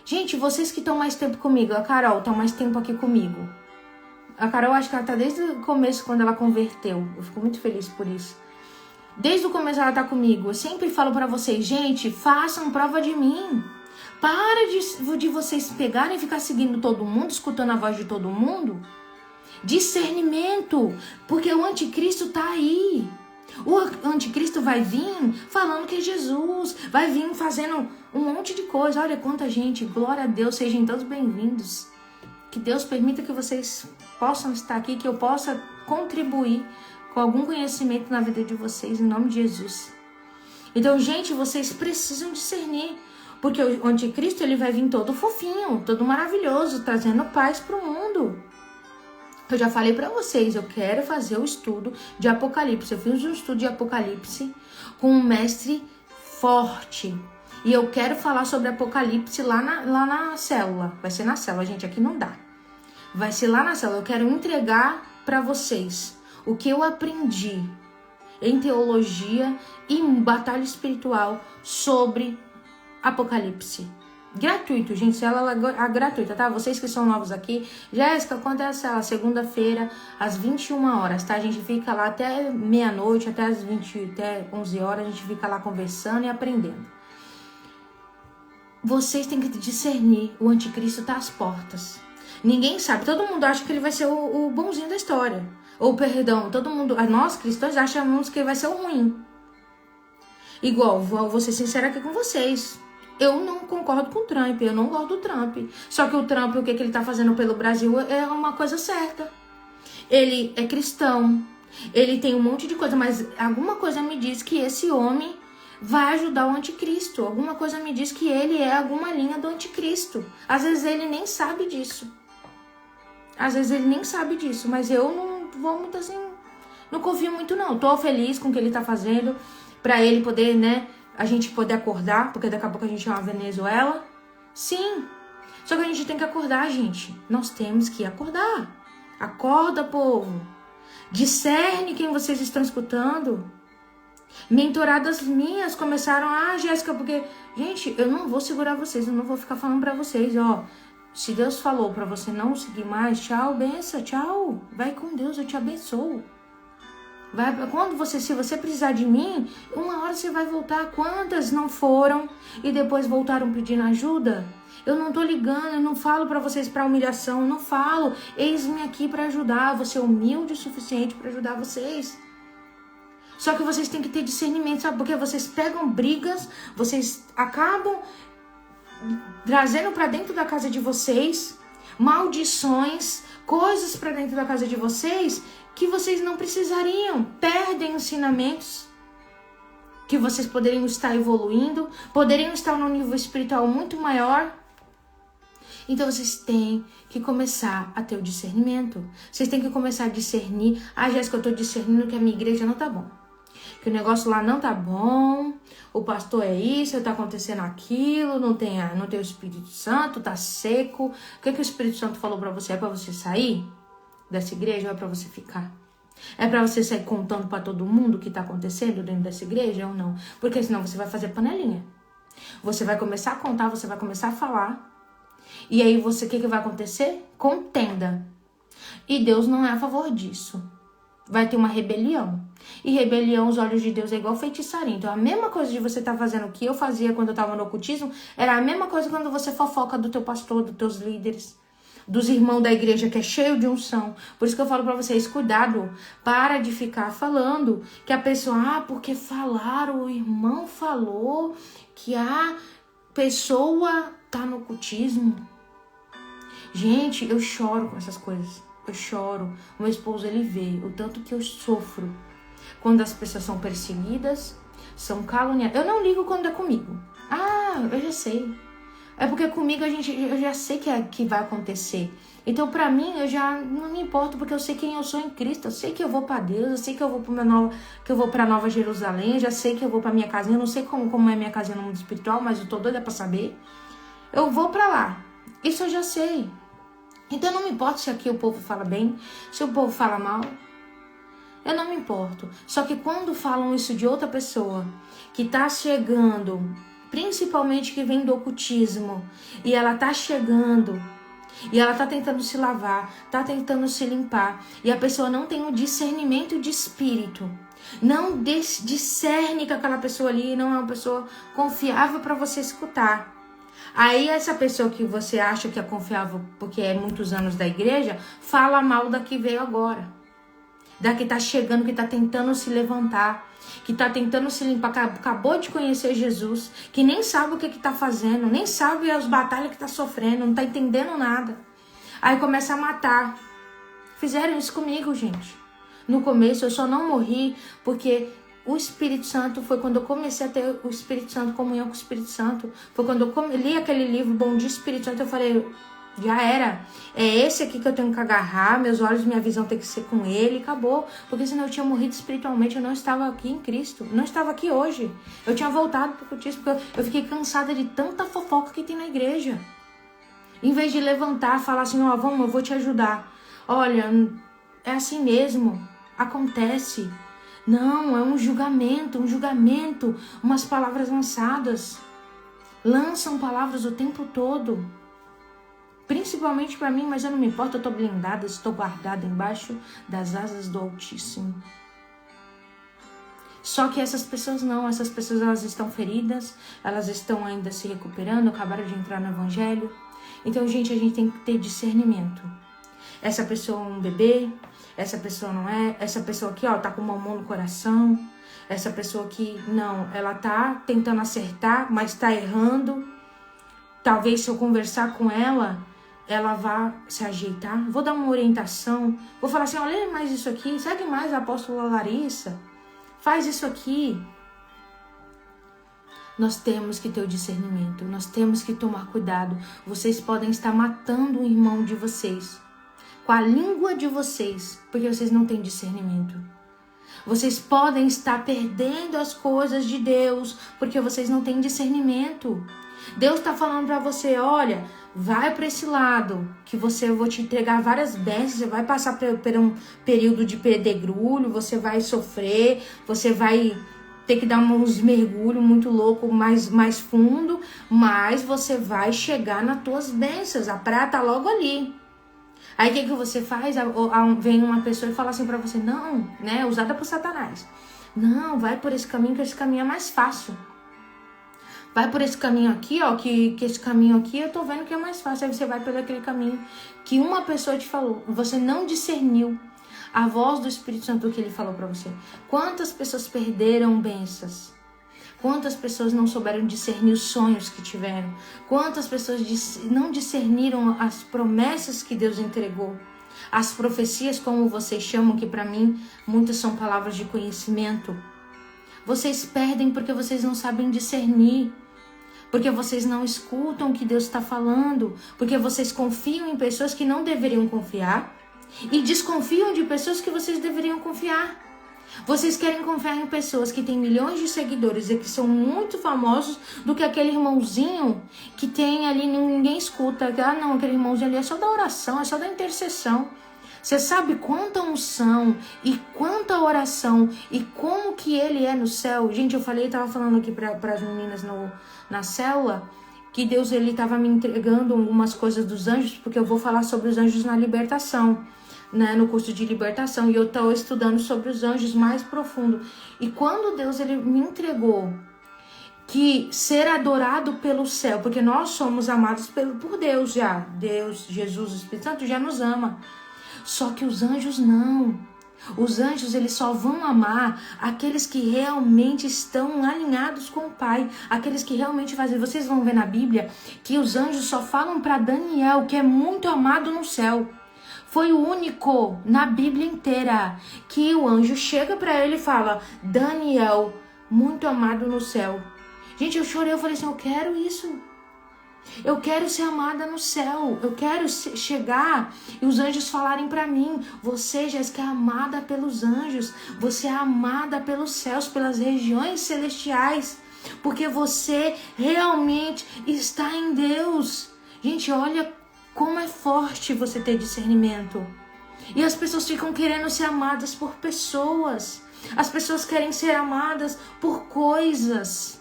[SPEAKER 1] Gente, vocês que estão mais tempo comigo, a Carol tá mais tempo aqui comigo. A Carol, acho que ela tá desde o começo, quando ela converteu. Eu fico muito feliz por isso. Desde o começo ela tá comigo. Eu sempre falo pra vocês, gente, façam prova de mim. Para de vocês pegarem e ficar seguindo todo mundo, escutando a voz de todo mundo. Discernimento, porque o anticristo tá aí. O anticristo vai vir falando que é Jesus, vai vir fazendo um monte de coisa. Olha quanta gente, glória a Deus, sejam todos bem-vindos. Que Deus permita que vocês possam estar aqui, que eu possa contribuir com algum conhecimento na vida de vocês, em nome de Jesus. Então, gente, vocês precisam discernir, porque o anticristo ele vai vir todo fofinho, todo maravilhoso, trazendo paz pro mundo. Eu já falei pra vocês, eu quero fazer o estudo de Apocalipse. Eu fiz um estudo de Apocalipse com um mestre forte. E eu quero falar sobre Apocalipse lá na célula. Vai ser na célula, gente, aqui não dá. Vai ser lá na célula. Eu quero entregar pra vocês o que eu aprendi em teologia e em batalha espiritual sobre Apocalipse. Gratuito, gente, célula gratuita, tá? Vocês que são novos aqui. Jéssica, quando é a célula? Segunda-feira, às 21 horas, tá? A gente fica lá até meia-noite, até 11 horas, a gente fica lá conversando e aprendendo. Vocês têm que discernir, o anticristo tá às portas. Ninguém sabe, todo mundo acha que ele vai ser o bonzinho da história. Ou, perdão, todo mundo, nós cristãos achamos que ele vai ser o ruim. Igual, vou ser sincera aqui com vocês. Eu não concordo com o Trump, eu não gosto do Trump. Só que o Trump, o que ele tá fazendo pelo Brasil é uma coisa certa. Ele é cristão, ele tem um monte de coisa, mas alguma coisa me diz que esse homem vai ajudar o anticristo. Alguma coisa me diz que ele é alguma linha do anticristo. Às vezes ele nem sabe disso. Mas eu não vou muito assim, não confio muito não. Tô feliz com o que ele tá fazendo, pra ele poder, né, a gente poder acordar, porque daqui a pouco a gente é uma Venezuela. Sim. Só que a gente tem que acordar, gente. Nós temos que acordar. Acorda, povo. Discerne quem vocês estão escutando. Mentoradas minhas começaram, Jéssica, porque... Gente, eu não vou segurar vocês, eu não vou ficar falando pra vocês, ó. Se Deus falou pra você não seguir mais, tchau, benção, tchau. Vai com Deus, eu te abençoo. Se você precisar de mim, uma hora você vai voltar. Quantas não foram e depois voltaram pedindo ajuda? Eu não tô ligando, eu não falo pra vocês pra humilhação, eu não falo. Eis-me aqui pra ajudar, você é humilde o suficiente pra ajudar vocês. Só que vocês têm que ter discernimento, sabe? Porque vocês pegam brigas, vocês acabam trazendo para dentro da casa de vocês maldições, coisas para dentro da casa de vocês que vocês não precisariam. Perdem ensinamentos que vocês poderiam estar evoluindo, poderiam estar num nível espiritual muito maior. Então vocês têm que começar a ter o discernimento. Vocês têm que começar a discernir. Ah, Jéssica, eu tô discernindo que a minha igreja não tá bom. Que o negócio lá não tá bom. O pastor é isso, tá acontecendo aquilo, não tem o Espírito Santo, tá seco. O que o Espírito Santo falou pra você? É pra você sair dessa igreja ou é pra você ficar? É pra você sair contando pra todo mundo o que tá acontecendo dentro dessa igreja ou não? Porque senão você vai fazer panelinha. Você vai começar a contar, você vai começar a falar. E aí o que vai acontecer? Contenda. E Deus não é a favor disso. Vai ter uma rebelião. E rebelião, aos olhos de Deus, é igual feitiçaria. Então, a mesma coisa de você estar fazendo o que eu fazia quando eu estava no ocultismo, era a mesma coisa quando você fofoca do teu pastor, dos teus líderes, dos irmãos da igreja, que é cheio de unção. Por isso que eu falo pra vocês, cuidado. Para de ficar falando que a pessoa, porque falaram, o irmão falou que a pessoa tá no ocultismo. Gente, eu choro com essas coisas. Eu choro. O meu esposo, ele vê o tanto que eu sofro quando as pessoas são perseguidas, são caluniadas. Eu não ligo quando é comigo. Ah, eu já sei. É porque comigo eu já sei que vai acontecer. Então, pra mim, eu já não me importo, porque eu sei quem eu sou em Cristo. Eu sei que eu vou pra Deus, eu sei que eu vou pra Nova Jerusalém, eu já sei que eu vou pra minha casinha. Eu não sei como é minha casinha no mundo espiritual, mas eu tô doida pra saber. Eu vou pra lá. Isso eu já sei. Então, eu não me importo se aqui o povo fala bem, se o povo fala mal. Eu não me importo. Só que quando falam isso de outra pessoa que tá chegando, principalmente que vem do ocultismo, e ela tá chegando, e ela tá tentando se lavar, tá tentando se limpar, e a pessoa não tem um discernimento de espírito, não discerne que aquela pessoa ali não é uma pessoa confiável para você escutar. Aí essa pessoa que você acha que é confiável porque é muitos anos da igreja, fala mal da que veio agora. Da que tá chegando, que tá tentando se levantar, que tá tentando se limpar, que acabou de conhecer Jesus, que nem sabe o que tá fazendo, nem sabe as batalhas que tá sofrendo, não tá entendendo nada. Aí começa a matar. Fizeram isso comigo, gente. No começo eu só não morri porque o Espírito Santo foi quando eu comecei a ter o Espírito Santo, comunhão com o Espírito Santo. Foi quando eu li aquele livro Bom Dia Espírito Santo, eu falei, já era. É esse aqui que eu tenho que agarrar, meus olhos, minha visão tem que ser com ele, acabou. Porque senão eu tinha morrido espiritualmente, eu não estava aqui em Cristo, não estava aqui hoje. Eu tinha voltado para o cultismo, porque eu fiquei cansada de tanta fofoca que tem na igreja. Em vez de levantar, falar assim, ó, vamos, eu vou te ajudar. Olha, é assim mesmo, acontece. Não, é um julgamento, umas palavras lançadas. Lançam palavras o tempo todo. Principalmente pra mim, mas eu não me importo, eu tô blindada, estou guardada embaixo das asas do Altíssimo. Só que essas pessoas não, essas pessoas elas estão feridas, elas estão ainda se recuperando, acabaram de entrar no Evangelho. Então, gente, a gente tem que ter discernimento. Essa pessoa é um bebê, essa pessoa não é, essa pessoa aqui, ó, tá com uma mão no coração, essa pessoa aqui, não, ela tá tentando acertar, mas tá errando. Talvez se eu conversar com ela vá se ajeitar, vou dar uma orientação, vou falar assim, olha mais isso aqui, segue mais a apóstola Larissa, faz isso aqui. Nós temos que ter o discernimento, nós temos que tomar cuidado. Vocês podem estar matando o irmão de vocês, com a língua de vocês, porque vocês não têm discernimento. Vocês podem estar perdendo as coisas de Deus, porque vocês não têm discernimento. Deus está falando para você, olha, vai para esse lado, que eu vou te entregar várias bênçãos, você vai passar por um período de pedregulho, você vai sofrer, você vai ter que dar uns mergulhos muito louco, mais fundo, mas você vai chegar nas tuas bênçãos, a praia tá logo ali. Aí o que você faz? Vem uma pessoa e fala assim pra você, não, né, usada por Satanás. Não, vai por esse caminho, que esse caminho é mais fácil. Vai por esse caminho aqui, ó, que esse caminho aqui eu tô vendo que é mais fácil. Aí você vai por aquele caminho que uma pessoa te falou, você não discerniu. a voz do Espírito Santo que ele falou para você. Quantas pessoas perderam bênçãos? Quantas pessoas não souberam discernir os sonhos que tiveram? Quantas pessoas não discerniram as promessas que Deus entregou? As profecias, como vocês chamam, que para mim muitas são palavras de conhecimento. Vocês perdem porque vocês não sabem discernir. Porque vocês não escutam o que Deus está falando. Porque vocês confiam em pessoas que não deveriam confiar. E desconfiam de pessoas que vocês deveriam confiar. Vocês querem confiar em pessoas que têm milhões de seguidores e que são muito famosos do que aquele irmãozinho que tem ali, ninguém escuta. Ah, não, aquele irmãozinho ali é só da oração, é só da intercessão. Você sabe quanta unção e quanta oração e como que ele é no céu? Gente, eu tava falando aqui para as meninas na célula que Deus, ele tava me entregando algumas coisas dos anjos, porque eu vou falar sobre os anjos na libertação. Né, no curso de libertação, e eu estou estudando sobre os anjos mais profundo. E quando Deus, ele me entregou que ser adorado pelo céu, porque nós somos amados por Deus já, Deus, Jesus, o Espírito Santo já nos ama, só que os anjos não. Os anjos, eles só vão amar aqueles que realmente estão alinhados com o Pai, aqueles que realmente fazem. Vocês vão ver na Bíblia que os anjos só falam para Daniel, que é muito amado no céu. Foi o único na Bíblia inteira que o anjo chega para ele e fala: Daniel, muito amado no céu. Gente, eu chorei, eu falei assim: eu quero isso. Eu quero ser amada no céu. Eu quero chegar e os anjos falarem para mim: você, Jéssica, é amada pelos anjos. Você é amada pelos céus, pelas regiões celestiais. Porque você realmente está em Deus. Gente, olha como é forte você ter discernimento. E as pessoas ficam querendo ser amadas por pessoas. As pessoas querem ser amadas por coisas.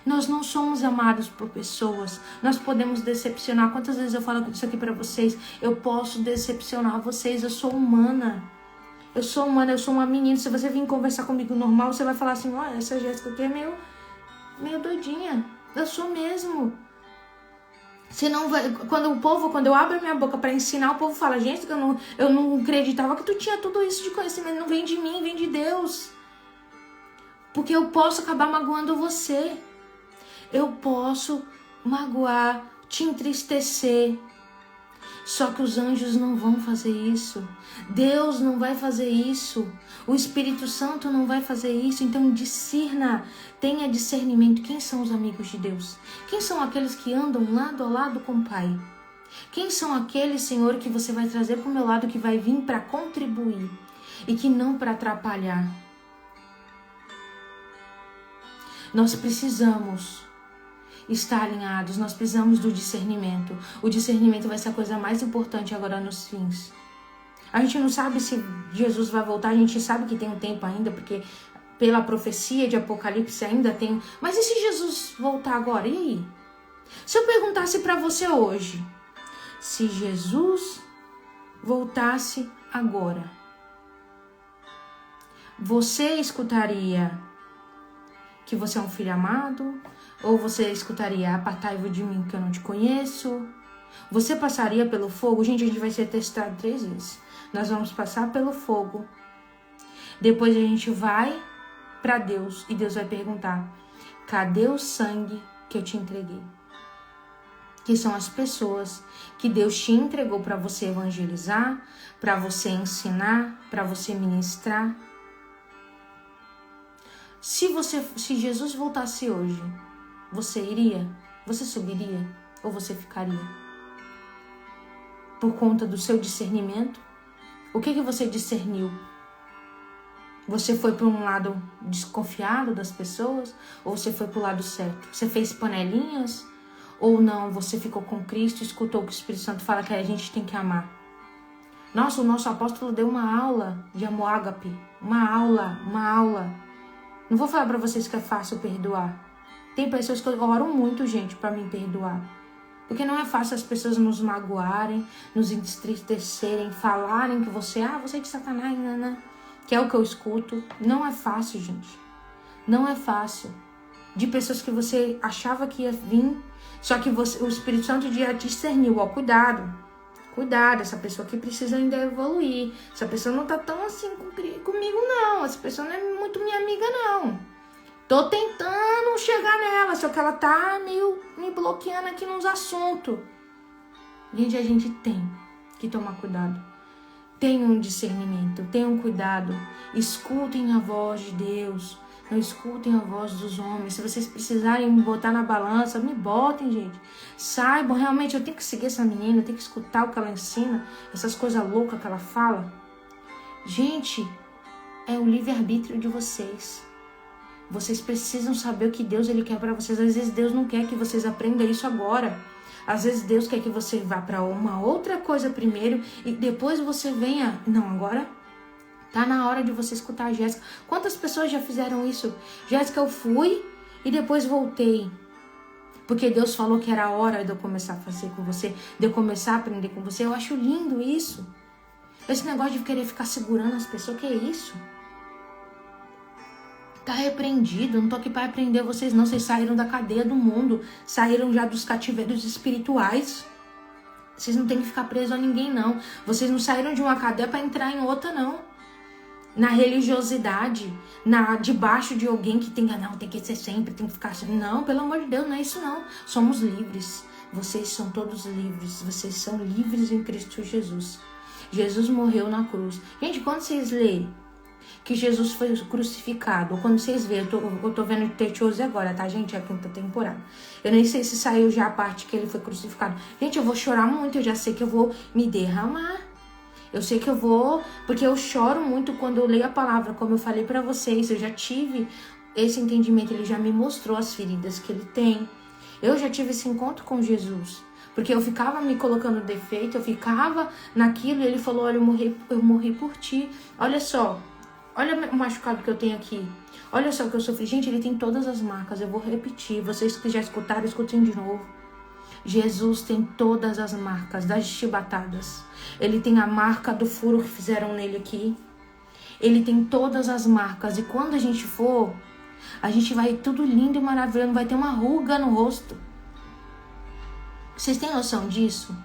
[SPEAKER 1] Nós não somos amados por pessoas. Nós podemos decepcionar. Quantas vezes eu falo isso aqui pra vocês? Eu posso decepcionar vocês. Eu sou humana. Eu sou humana, eu sou uma menina. Se você vir conversar comigo normal, você vai falar assim: olha, essa Jéssica aqui é meio doidinha. Eu sou mesmo. Você não vai, quando eu abro minha boca para ensinar, o povo fala: gente, eu não acreditava que tu tinha tudo isso de conhecimento. Não vem de mim, vem de Deus. Porque eu posso acabar magoando você. Eu posso magoar, te entristecer. Só que os anjos não vão fazer isso. Deus não vai fazer isso. O Espírito Santo não vai fazer isso. Então discerna, tenha discernimento. Quem são os amigos de Deus? Quem são aqueles que andam lado a lado com o Pai? Quem são aqueles, Senhor, que você vai trazer para o meu lado, que vai vir para contribuir e que não para atrapalhar? Nós precisamos estar alinhados, nós precisamos do discernimento. O discernimento vai ser a coisa mais importante agora nos fins. A gente não sabe se Jesus vai voltar, a gente sabe que tem um tempo ainda, porque pela profecia de Apocalipse ainda tem. Mas e se Jesus voltar agora? E aí? Se eu perguntasse para você hoje, se Jesus voltasse agora, você escutaria que você é um filho amado? Ou você escutaria: apartai-vos de mim que eu não te conheço? Você passaria pelo fogo? Gente, a gente vai ser testado 3 vezes. Nós vamos passar pelo fogo. Depois a gente vai para Deus e Deus vai perguntar: cadê o sangue que eu te entreguei? Que são as pessoas que Deus te entregou para você evangelizar, para você ensinar, para você ministrar. Se Jesus voltasse hoje, você iria? Você subiria? Ou você ficaria? Por conta do seu discernimento? O que você discerniu? Você foi para um lado desconfiado das pessoas? Ou você foi para o lado certo? Você fez panelinhas? Ou não, você ficou com Cristo e escutou o que o Espírito Santo fala que a gente tem que amar? Nossa, o nosso apóstolo deu uma aula de amor ágape. Uma aula. Não vou falar para vocês que é fácil perdoar. Tem pessoas que oram muito, gente, para me perdoar. Porque não é fácil as pessoas nos magoarem, nos entristecerem, falarem que você é de Satanás, né? Que é o que eu escuto. Não é fácil, gente. Não é fácil. De pessoas que você achava que ia vir, só que o Espírito Santo já discerniu. Ó, cuidado. cuidado, essa pessoa aqui precisa ainda evoluir. Essa pessoa não tá tão assim comigo, não. Essa pessoa não é muito minha amiga, não. Tô tentando chegar nela, só que ela tá meio me bloqueando aqui nos assuntos. Gente, a gente tem que tomar cuidado. Tenham discernimento, tenham cuidado. Escutem a voz de Deus. Não escutem a voz dos homens. Se vocês precisarem me botar na balança, me botem, gente. Saibam, realmente, eu tenho que seguir essa menina, eu tenho que escutar o que ela ensina, essas coisas loucas que ela fala. Gente, é o livre-arbítrio de vocês. Vocês precisam saber o que Deus ele quer para vocês. Às vezes Deus não quer que vocês aprendam isso agora. Às vezes Deus quer que você vá para uma outra coisa primeiro e depois você venha... Não, agora tá na hora de você escutar a Jéssica. Quantas pessoas já fizeram isso? Jéssica, eu fui e depois voltei. Porque Deus falou que era a hora de eu começar a fazer com você, de eu começar a aprender com você. Eu acho lindo isso. Esse negócio de querer ficar segurando as pessoas, que é isso? Tá repreendido, não tô aqui para aprender vocês não. Vocês saíram da cadeia do mundo, saíram já dos cativeiros espirituais. Vocês não tem que ficar presos a ninguém, não. Vocês não saíram de uma cadeia para entrar em outra, não. Na religiosidade, debaixo de alguém que tem que ser sempre, tem que ficar assim. Não, pelo amor de Deus, não é isso não. Somos livres. Vocês são todos livres. Vocês são livres em Cristo Jesus. Jesus morreu na cruz. Gente, quando vocês lerem que Jesus foi crucificado, ou quando vocês verem, eu tô vendo Teteose agora, tá, gente? É a 5ª temporada. Eu nem sei se saiu já a parte que ele foi crucificado. Gente, eu vou chorar muito, eu já sei que eu vou me derramar. Eu sei que eu vou, porque eu choro muito quando eu leio a palavra, como eu falei pra vocês. Eu já tive esse entendimento, ele já me mostrou as feridas que ele tem. Eu já tive esse encontro com Jesus, porque eu ficava me colocando defeito, eu ficava naquilo, e ele falou, olha, eu morri por ti. Olha só, olha o machucado que eu tenho aqui. Olha só o que eu sofri. Gente, ele tem todas as marcas, eu vou repetir. Vocês que já escutaram, escutem de novo. Jesus tem todas as marcas das chibatadas. Ele tem a marca do furo que fizeram nele aqui. Ele tem todas as marcas. E quando a gente for, a gente vai tudo lindo e maravilhoso. Não vai ter uma ruga no rosto. Vocês têm noção disso?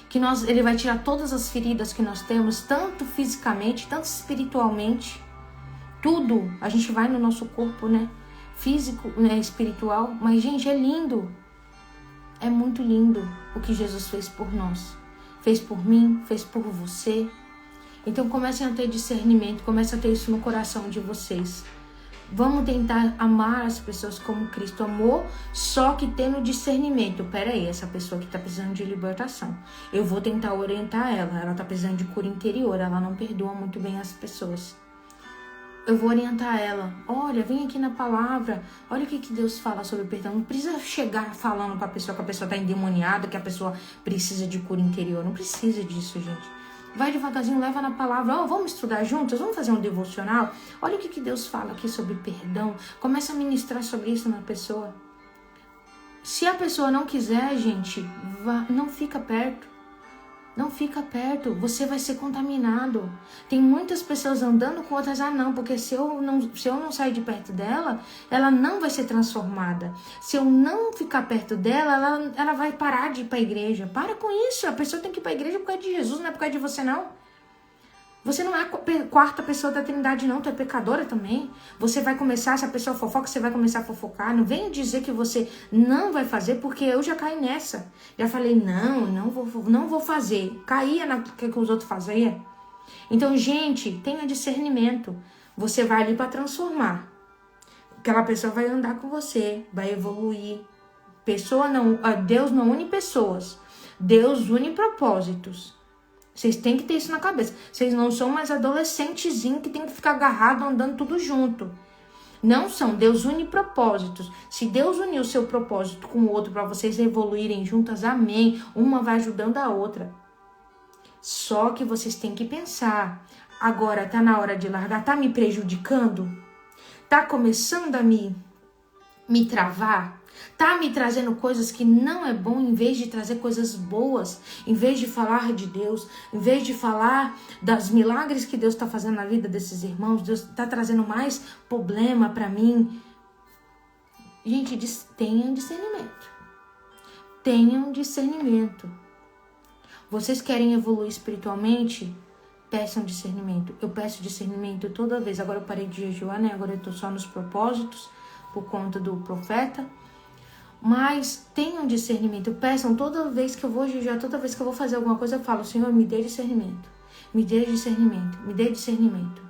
[SPEAKER 1] Que ele vai tirar todas as feridas que nós temos, tanto fisicamente, tanto espiritualmente. Tudo. A gente vai no nosso corpo, né? Físico, né? Espiritual. Mas, gente, é lindo. É muito lindo o que Jesus fez por nós. Fez por mim, fez por você. Então comecem a ter discernimento, comecem a ter isso no coração de vocês. Vamos tentar amar as pessoas como Cristo amou, só que tendo discernimento. Pera aí, essa pessoa que tá precisando de libertação. Eu vou tentar orientar ela. Ela tá precisando de cura interior, ela não perdoa muito bem as pessoas. Eu vou orientar ela. Olha, vem aqui na palavra. Olha o que Deus fala sobre perdão. Não precisa chegar falando pra pessoa que a pessoa tá endemoniada, que a pessoa precisa de cura interior. Não precisa disso, gente. Vai devagarzinho, leva na palavra. Vamos estudar juntos? Vamos fazer um devocional? Olha o que Deus fala aqui sobre perdão. Começa a ministrar sobre isso na pessoa. Se a pessoa não quiser, gente, não fica perto. Não fica perto, você vai ser contaminado. Tem muitas pessoas andando com outras, não, porque se eu não sair de perto dela, ela não vai ser transformada. Se eu não ficar perto dela, ela vai parar de ir para a igreja. Para com isso, a pessoa tem que ir para a igreja por causa de Jesus, não é por causa de você, não. Você não é a 4ª pessoa da Trindade, não. Tu é pecadora também. Você vai começar, se a pessoa fofoca, você vai começar a fofocar. Não vem dizer que você não vai fazer, porque eu já caí nessa. Já falei, não vou fazer. Caía na que os outros faziam. Então, gente, tenha discernimento. Você vai ali para transformar. Aquela pessoa vai andar com você, vai evoluir. Deus não une pessoas. Deus une propósitos. Vocês têm que ter isso na cabeça. Vocês não são mais adolescentezinhos que tem que ficar agarrado andando tudo junto. Não são. Deus une propósitos. Se Deus unir o seu propósito com o outro para vocês evoluírem juntas, amém. Uma vai ajudando a outra. Só que vocês têm que pensar. Agora tá na hora de largar. Tá me prejudicando? Tá começando a me travar? Tá me trazendo coisas que não é bom, em vez de trazer coisas boas, em vez de falar de Deus, em vez de falar das milagres que Deus está fazendo na vida desses irmãos, Deus está trazendo mais problema para mim. Gente, tenham discernimento. Tenham discernimento. Vocês querem evoluir espiritualmente? Peçam discernimento. Eu peço discernimento toda vez. Agora eu parei de jejuar, né? Agora eu tô só nos propósitos, por conta do profeta. Mas tenham discernimento. Peçam toda vez que eu vou jejuar, toda vez que eu vou fazer alguma coisa, eu falo: Senhor, me dê discernimento. Me dê discernimento. Me dê discernimento.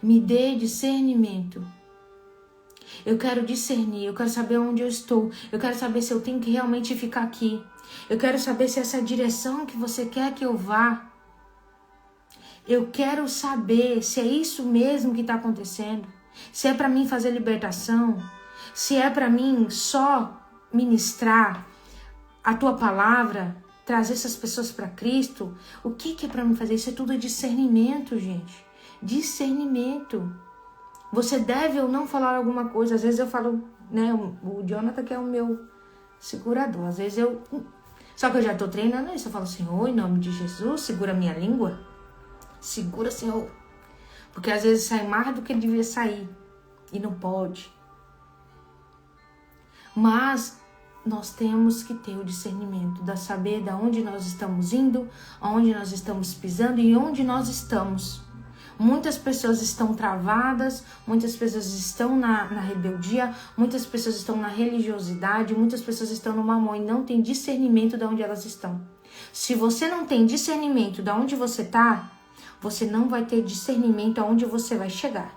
[SPEAKER 1] Me dê discernimento. Eu quero discernir, eu quero saber onde eu estou. Eu quero saber se eu tenho que realmente ficar aqui. Eu quero saber se essa é a direção que você quer que eu vá. Eu quero saber se é isso mesmo que está acontecendo. Se é para mim fazer libertação. Se é para mim só ministrar a tua palavra, trazer essas pessoas para Cristo. O que é para mim fazer? Isso é tudo discernimento, gente. Discernimento. Você deve ou não falar alguma coisa. Às vezes eu falo, né? O Jonathan que é o meu segurador. Às vezes eu... Só que eu já tô treinando isso. Eu falo: Senhor, em nome de Jesus, segura minha língua. Segura, Senhor. Porque às vezes sai mais do que devia sair. E não pode. Mas nós temos que ter o discernimento. De saber de onde nós estamos indo. Aonde nós estamos pisando e onde nós estamos. Muitas pessoas estão travadas, muitas pessoas estão na rebeldia, muitas pessoas estão na religiosidade, muitas pessoas estão no mamão e não tem discernimento de onde elas estão. Se você não tem discernimento de onde você está, você não vai ter discernimento aonde você vai chegar.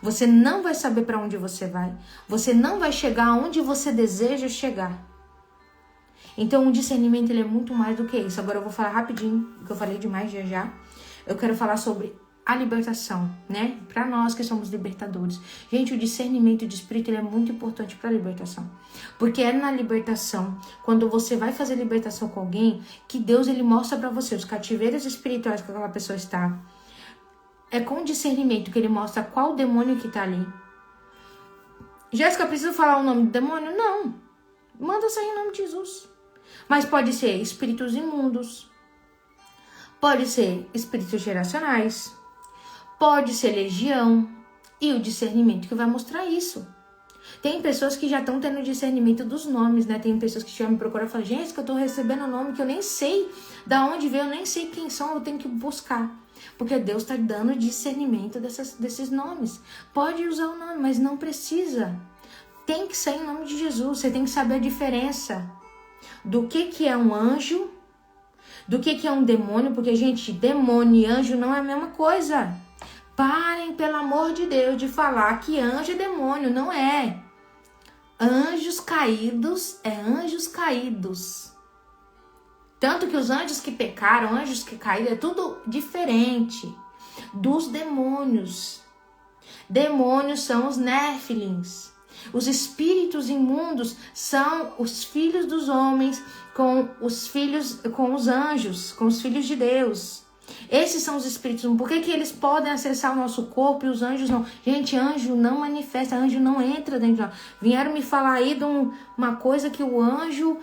[SPEAKER 1] Você não vai saber para onde você vai. Você não vai chegar aonde você deseja chegar. Então o discernimento ele é muito mais do que isso. Agora eu vou falar rapidinho, porque eu falei demais já. Eu quero falar sobre a libertação, né? Para nós que somos libertadores. Gente, o discernimento de espírito ele é muito importante para a libertação. Porque é na libertação, quando você vai fazer libertação com alguém, que Deus ele mostra para você os cativeiros espirituais que aquela pessoa está. É com discernimento que ele mostra qual demônio que tá ali. Jéssica, preciso falar o nome do demônio? Não. Manda sair em nome de Jesus. Mas pode ser espíritos imundos. Pode ser espíritos geracionais, pode ser legião, e o discernimento que vai mostrar isso. Tem pessoas que já estão tendo discernimento dos nomes, né? Tem pessoas que já me procuram e falam: gente, que eu tô recebendo nome que eu nem sei da onde veio, eu nem sei quem são, eu tenho que buscar. Porque Deus está dando discernimento desses nomes. Pode usar o nome, mas não precisa. Tem que ser em nome de Jesus, você tem que saber a diferença do que é um anjo, do que é um demônio, porque, gente, demônio e anjo não é a mesma coisa. Parem, pelo amor de Deus, de falar que anjo é demônio. Não é. Anjos caídos é anjos caídos. Tanto que os anjos que pecaram, anjos que caíram, é tudo diferente dos demônios. Demônios são os néfilins. Os espíritos imundos são os filhos dos homens com os anjos, com os filhos de Deus. Esses são os espíritos. Por que eles podem acessar o nosso corpo e os anjos não? Gente, anjo não manifesta, anjo não entra dentro de nós. Vieram me falar aí de uma coisa que o anjo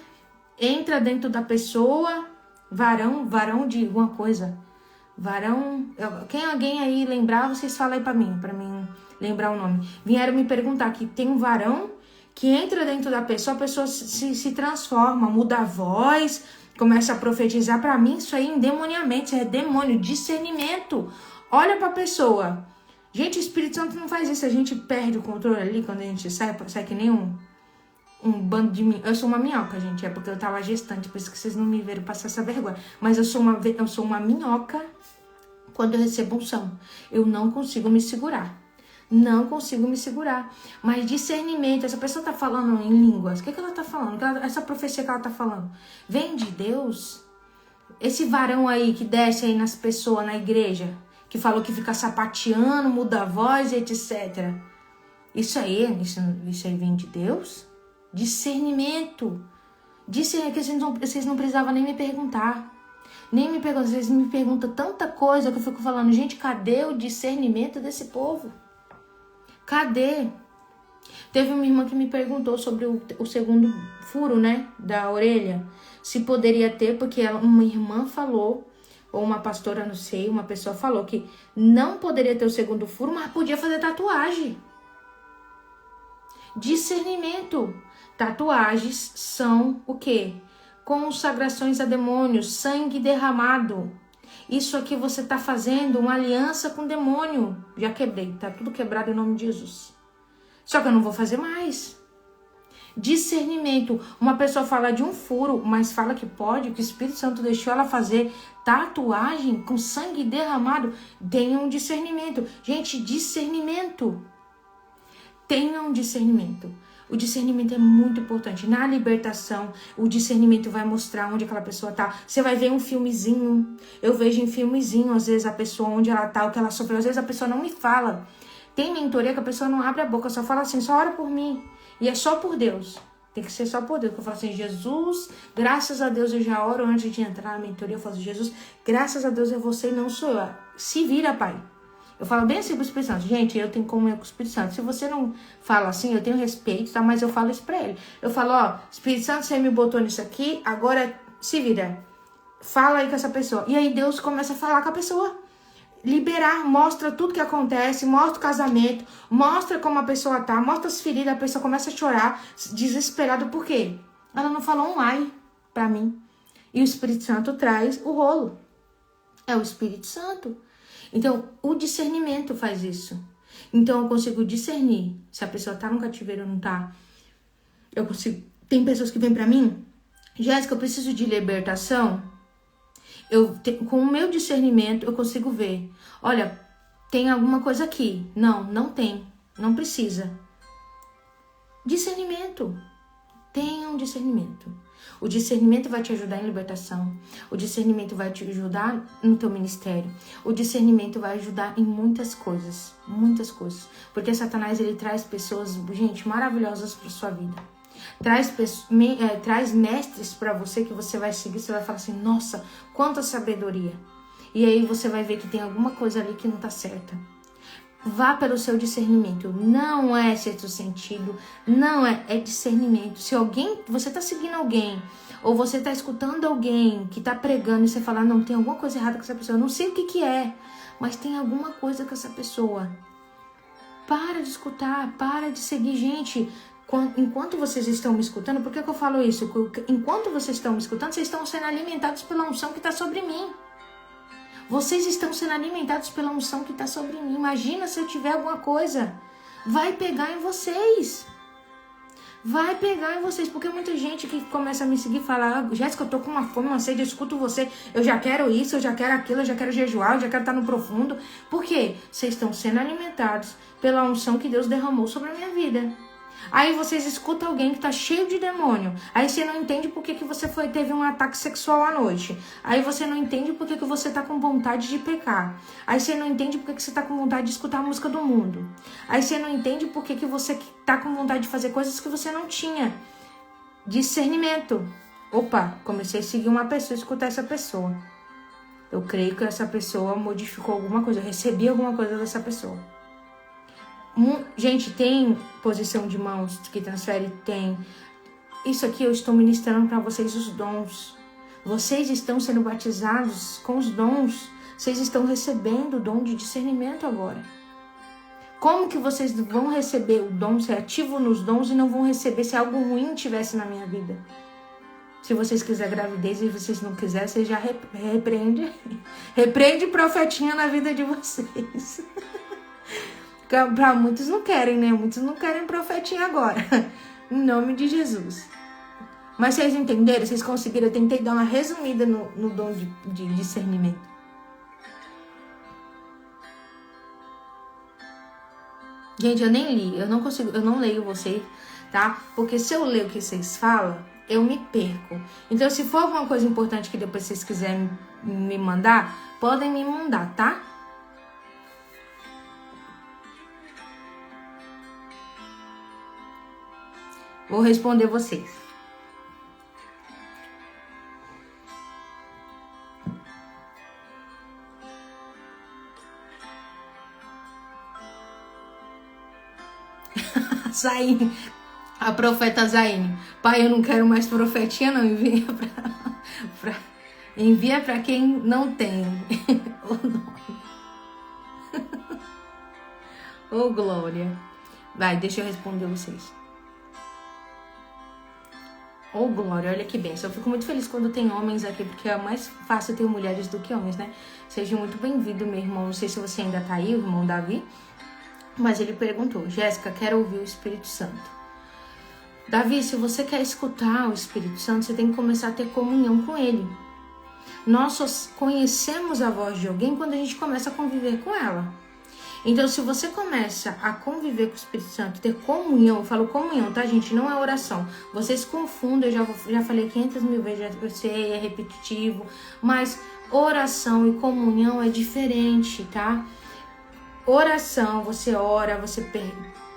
[SPEAKER 1] entra dentro da pessoa, varão de alguma coisa. Varão, alguém aí lembrar, vocês falam aí pra mim lembrar o nome. Vieram me perguntar que tem um varão que entra dentro da pessoa, a pessoa se transforma, muda a voz, começa a profetizar. Pra mim isso aí é endemoniamento, isso é demônio, discernimento. Olha pra pessoa. Gente, o Espírito Santo não faz isso, a gente perde o controle ali quando a gente sai que nem um bando de minhoca. Eu sou uma minhoca, gente, é porque eu tava gestante, por isso que vocês não me viram passar essa vergonha. Mas eu sou uma minhoca quando eu recebo unção. Eu não consigo me segurar. Não consigo me segurar. Mas discernimento, essa pessoa tá falando em línguas. O que ela tá falando? Essa profecia que ela tá falando vem de Deus? Esse varão aí que desce aí nas pessoas, na igreja, que falou que fica sapateando, muda a voz e etc. Isso aí vem de Deus? Discernimento. Discernimento que vocês não precisavam nem me perguntar. Vocês me perguntam tanta coisa que eu fico falando: gente, cadê o discernimento desse povo? Cadê? Teve uma irmã que me perguntou sobre o segundo furo, né, da orelha. Se poderia ter, porque uma irmã falou, ou uma pastora, não sei, uma pessoa falou que não poderia ter o segundo furo, mas podia fazer tatuagem. Discernimento. Tatuagens são o quê? consagrações a demônios, sangue derramado. Isso aqui você está fazendo uma aliança com o demônio. Já quebrei, tá tudo quebrado em nome de Jesus. Só que eu não vou fazer mais. Discernimento. Uma pessoa fala de um furo, mas fala que pode, que o Espírito Santo deixou ela fazer tatuagem com sangue derramado. Tenham discernimento. Gente, discernimento. Tenham discernimento. O discernimento é muito importante. Na libertação, o discernimento vai mostrar onde aquela pessoa tá. Você vai ver um filmezinho. Eu vejo em filmezinho, às vezes, a pessoa onde ela tá, o que ela sofreu. Às vezes a pessoa não me fala. Tem mentoria que a pessoa não abre a boca, só fala assim, só ora por mim. E é só por Deus. Tem que ser só por Deus. Eu falo assim, Jesus, graças a Deus eu já oro antes de entrar na mentoria. Eu falo, Jesus, graças a Deus é você e não sou eu. Se vira, Pai. Eu falo bem assim pro Espírito Santo. Gente, eu tenho comunhão com o Espírito Santo. Se você não fala assim, eu tenho respeito, tá? Mas eu falo isso pra ele. Eu falo, ó, Espírito Santo, você me botou nisso aqui, agora se vira. Fala aí com essa pessoa. E aí Deus começa a falar com a pessoa. Liberar, mostra tudo que acontece, mostra o casamento, mostra como a pessoa tá, mostra as feridas, a pessoa começa a chorar, desesperada, por quê? Ela não falou um ai pra mim. E o Espírito Santo traz o rolo. É o Espírito Santo. Então, o discernimento faz isso. Então, eu consigo discernir se a pessoa tá no cativeiro ou não tá. Eu consigo. Tem pessoas que vêm pra mim, Jéssica, eu preciso de libertação. Com o meu discernimento, eu consigo ver. Olha, tem alguma coisa aqui. Não, não tem. Não precisa. Discernimento. Tenha um discernimento. O discernimento vai te ajudar em libertação. O discernimento vai te ajudar no teu ministério. O discernimento vai ajudar em muitas coisas. Muitas coisas. Porque Satanás, ele traz pessoas, gente, maravilhosas para sua vida. Traz mestres para você que você vai seguir. Você vai falar assim, nossa, quanta sabedoria. E aí você vai ver que tem alguma coisa ali que não tá certa. Vá pelo seu discernimento. Não é sexto sentido. Não é discernimento. Se você tá seguindo alguém, ou você tá escutando alguém que tá pregando e você falar, não, tem alguma coisa errada com essa pessoa. Eu não sei o que é, mas tem alguma coisa com essa pessoa. Para de escutar, para de seguir, gente. Enquanto vocês estão me escutando, por que eu falo isso? Enquanto vocês estão me escutando, vocês estão sendo alimentados pela unção que está sobre mim. Vocês estão sendo alimentados pela unção que está sobre mim. Imagina se eu tiver alguma coisa. Vai pegar em vocês. Vai pegar em vocês. Porque muita gente que começa a me seguir fala, Jéssica, eu tô com uma fome, uma sede, eu escuto você. Eu já quero isso, eu já quero aquilo, eu já quero jejuar, eu já quero estar no profundo. Por quê? Vocês estão sendo alimentados pela unção que Deus derramou sobre a minha vida. Aí vocês escutam alguém que tá cheio de demônio. Aí você não entende por que você teve um ataque sexual à noite. Aí você não entende por que você tá com vontade de pecar. Aí você não entende por que você tá com vontade de escutar a música do mundo. Aí você não entende por que você tá com vontade de fazer coisas que você não tinha. Discernimento. Opa, comecei a seguir uma pessoa, escutar essa pessoa. Eu creio que essa pessoa modificou alguma coisa. Eu recebi alguma coisa dessa pessoa. Gente, tem posição de mãos que transfere? Tem. Isso aqui eu estou ministrando para vocês os dons. Vocês estão sendo batizados com os dons. Vocês estão recebendo o dom de discernimento agora. Como que vocês vão receber o dom, ser ativo nos dons e não vão receber se algo ruim tivesse na minha vida? Se vocês quiserem gravidez e vocês não quiserem, vocês já repreende. Repreende profetinha na vida de vocês. Para muitos não querem, né? Muitos não querem profetinha agora. Em nome de Jesus. Mas vocês entenderam? Vocês conseguiram? Eu tentei dar uma resumida no dom de discernimento. Gente, eu nem li. Eu não leio vocês, tá? Porque se eu ler o que vocês falam, eu me perco. Então, se for alguma coisa importante que depois vocês quiserem me mandar, podem me mandar, tá? Vou responder vocês. Zaine, a profeta Zaine. Pai, eu não quero mais profetinha, não. Envia pra quem não tem. Oh, glória. Vai, deixa eu responder vocês. Oh, glória, olha que bênção. Eu fico muito feliz quando tem homens aqui, porque é mais fácil ter mulheres do que homens, né? Seja muito bem-vindo, meu irmão. Não sei se você ainda tá aí, o irmão Davi. Mas ele perguntou: Jéssica, quero ouvir o Espírito Santo. Davi, se você quer escutar o Espírito Santo, você tem que começar a ter comunhão com ele. Nós só conhecemos a voz de alguém quando a gente começa a conviver com ela. Então, se você começa a conviver com o Espírito Santo, ter comunhão, eu falo comunhão, tá, gente? Não é oração. Vocês confundem, eu já falei 500 mil vezes, eu sei, é repetitivo, mas oração e comunhão é diferente, tá? Oração, você ora, você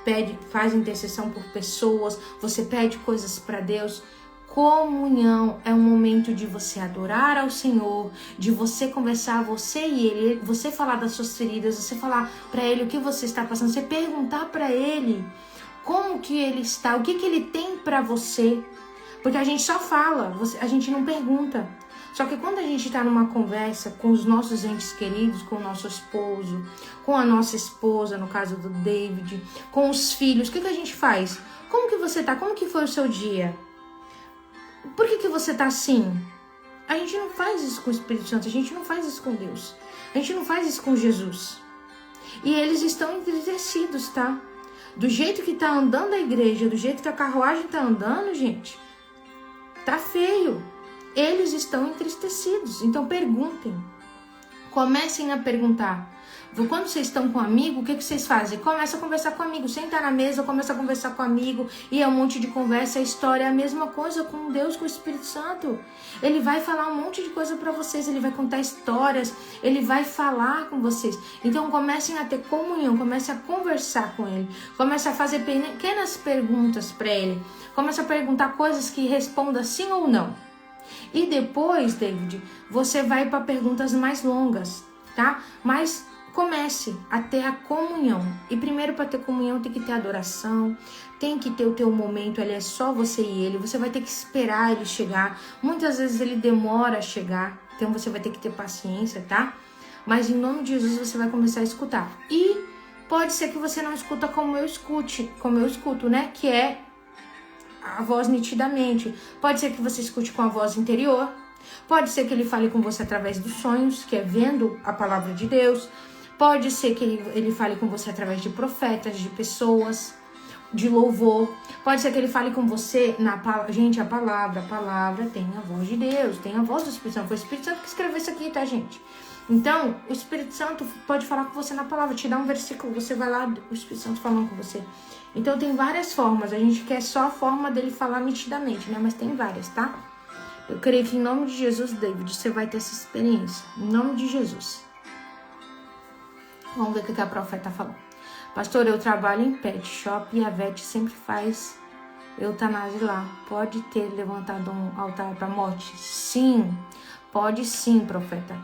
[SPEAKER 1] pede, faz intercessão por pessoas, você pede coisas para Deus. Comunhão é um momento de você adorar ao Senhor, de você conversar, você e Ele, você falar das suas feridas, você falar para Ele o que você está passando, você perguntar para Ele como que Ele está, o que Ele tem para você, porque a gente só fala, a gente não pergunta. Só que quando a gente está numa conversa com os nossos entes queridos, com o nosso esposo, com a nossa esposa, no caso do David, com os filhos, o que a gente faz? Como que você tá? Como que foi o seu dia? Por que você tá assim? A gente não faz isso com o Espírito Santo, a gente não faz isso com Deus. A gente não faz isso com Jesus. E eles estão entristecidos, tá? Do jeito que tá andando a igreja, do jeito que a carruagem tá andando, gente, tá feio. Eles estão entristecidos. Então perguntem. Comecem a perguntar. Quando vocês estão com um amigo, o que vocês fazem? Começa a conversar com o amigo. Senta na mesa, começa a conversar com o amigo. E é um monte de conversa, a história é a mesma coisa com Deus, com o Espírito Santo. Ele vai falar um monte de coisa para vocês. Ele vai contar histórias. Ele vai falar com vocês. Então comecem a ter comunhão. Comecem a conversar com ele. Comecem a fazer pequenas perguntas para ele. Comecem a perguntar coisas que responda sim ou não. E depois, David, você vai para perguntas mais longas, tá? Mas comece a ter a comunhão. E primeiro, para ter comunhão, tem que ter adoração, tem que ter o teu momento, ele é só você e ele. Você vai ter que esperar ele chegar. Muitas vezes ele demora a chegar, então você vai ter que ter paciência, tá? Mas em nome de Jesus você vai começar a escutar. E pode ser que você não escuta como eu escuto, né? Que é a voz nitidamente. Pode ser que você escute com a voz interior. Pode ser que ele fale com você através dos sonhos, que é vendo a palavra de Deus. Pode ser que ele fale com você através de profetas, de pessoas, de louvor. Pode ser que ele fale com você gente, a palavra tem a voz de Deus, tem a voz do Espírito Santo. Foi o Espírito Santo que escreveu isso aqui, tá, gente? Então, o Espírito Santo pode falar com você na palavra, te dar um versículo, você vai lá, o Espírito Santo falando com você. Então, tem várias formas. A gente quer só a forma dele falar nitidamente, né? Mas tem várias, tá? Eu creio que em nome de Jesus, David, você vai ter essa experiência. Em nome de Jesus. Vamos ver o que a profeta falou. Pastor, eu trabalho em pet shop e a Vete sempre faz eutanásia lá. Pode ter levantado um altar para morte? Sim, pode sim, profeta.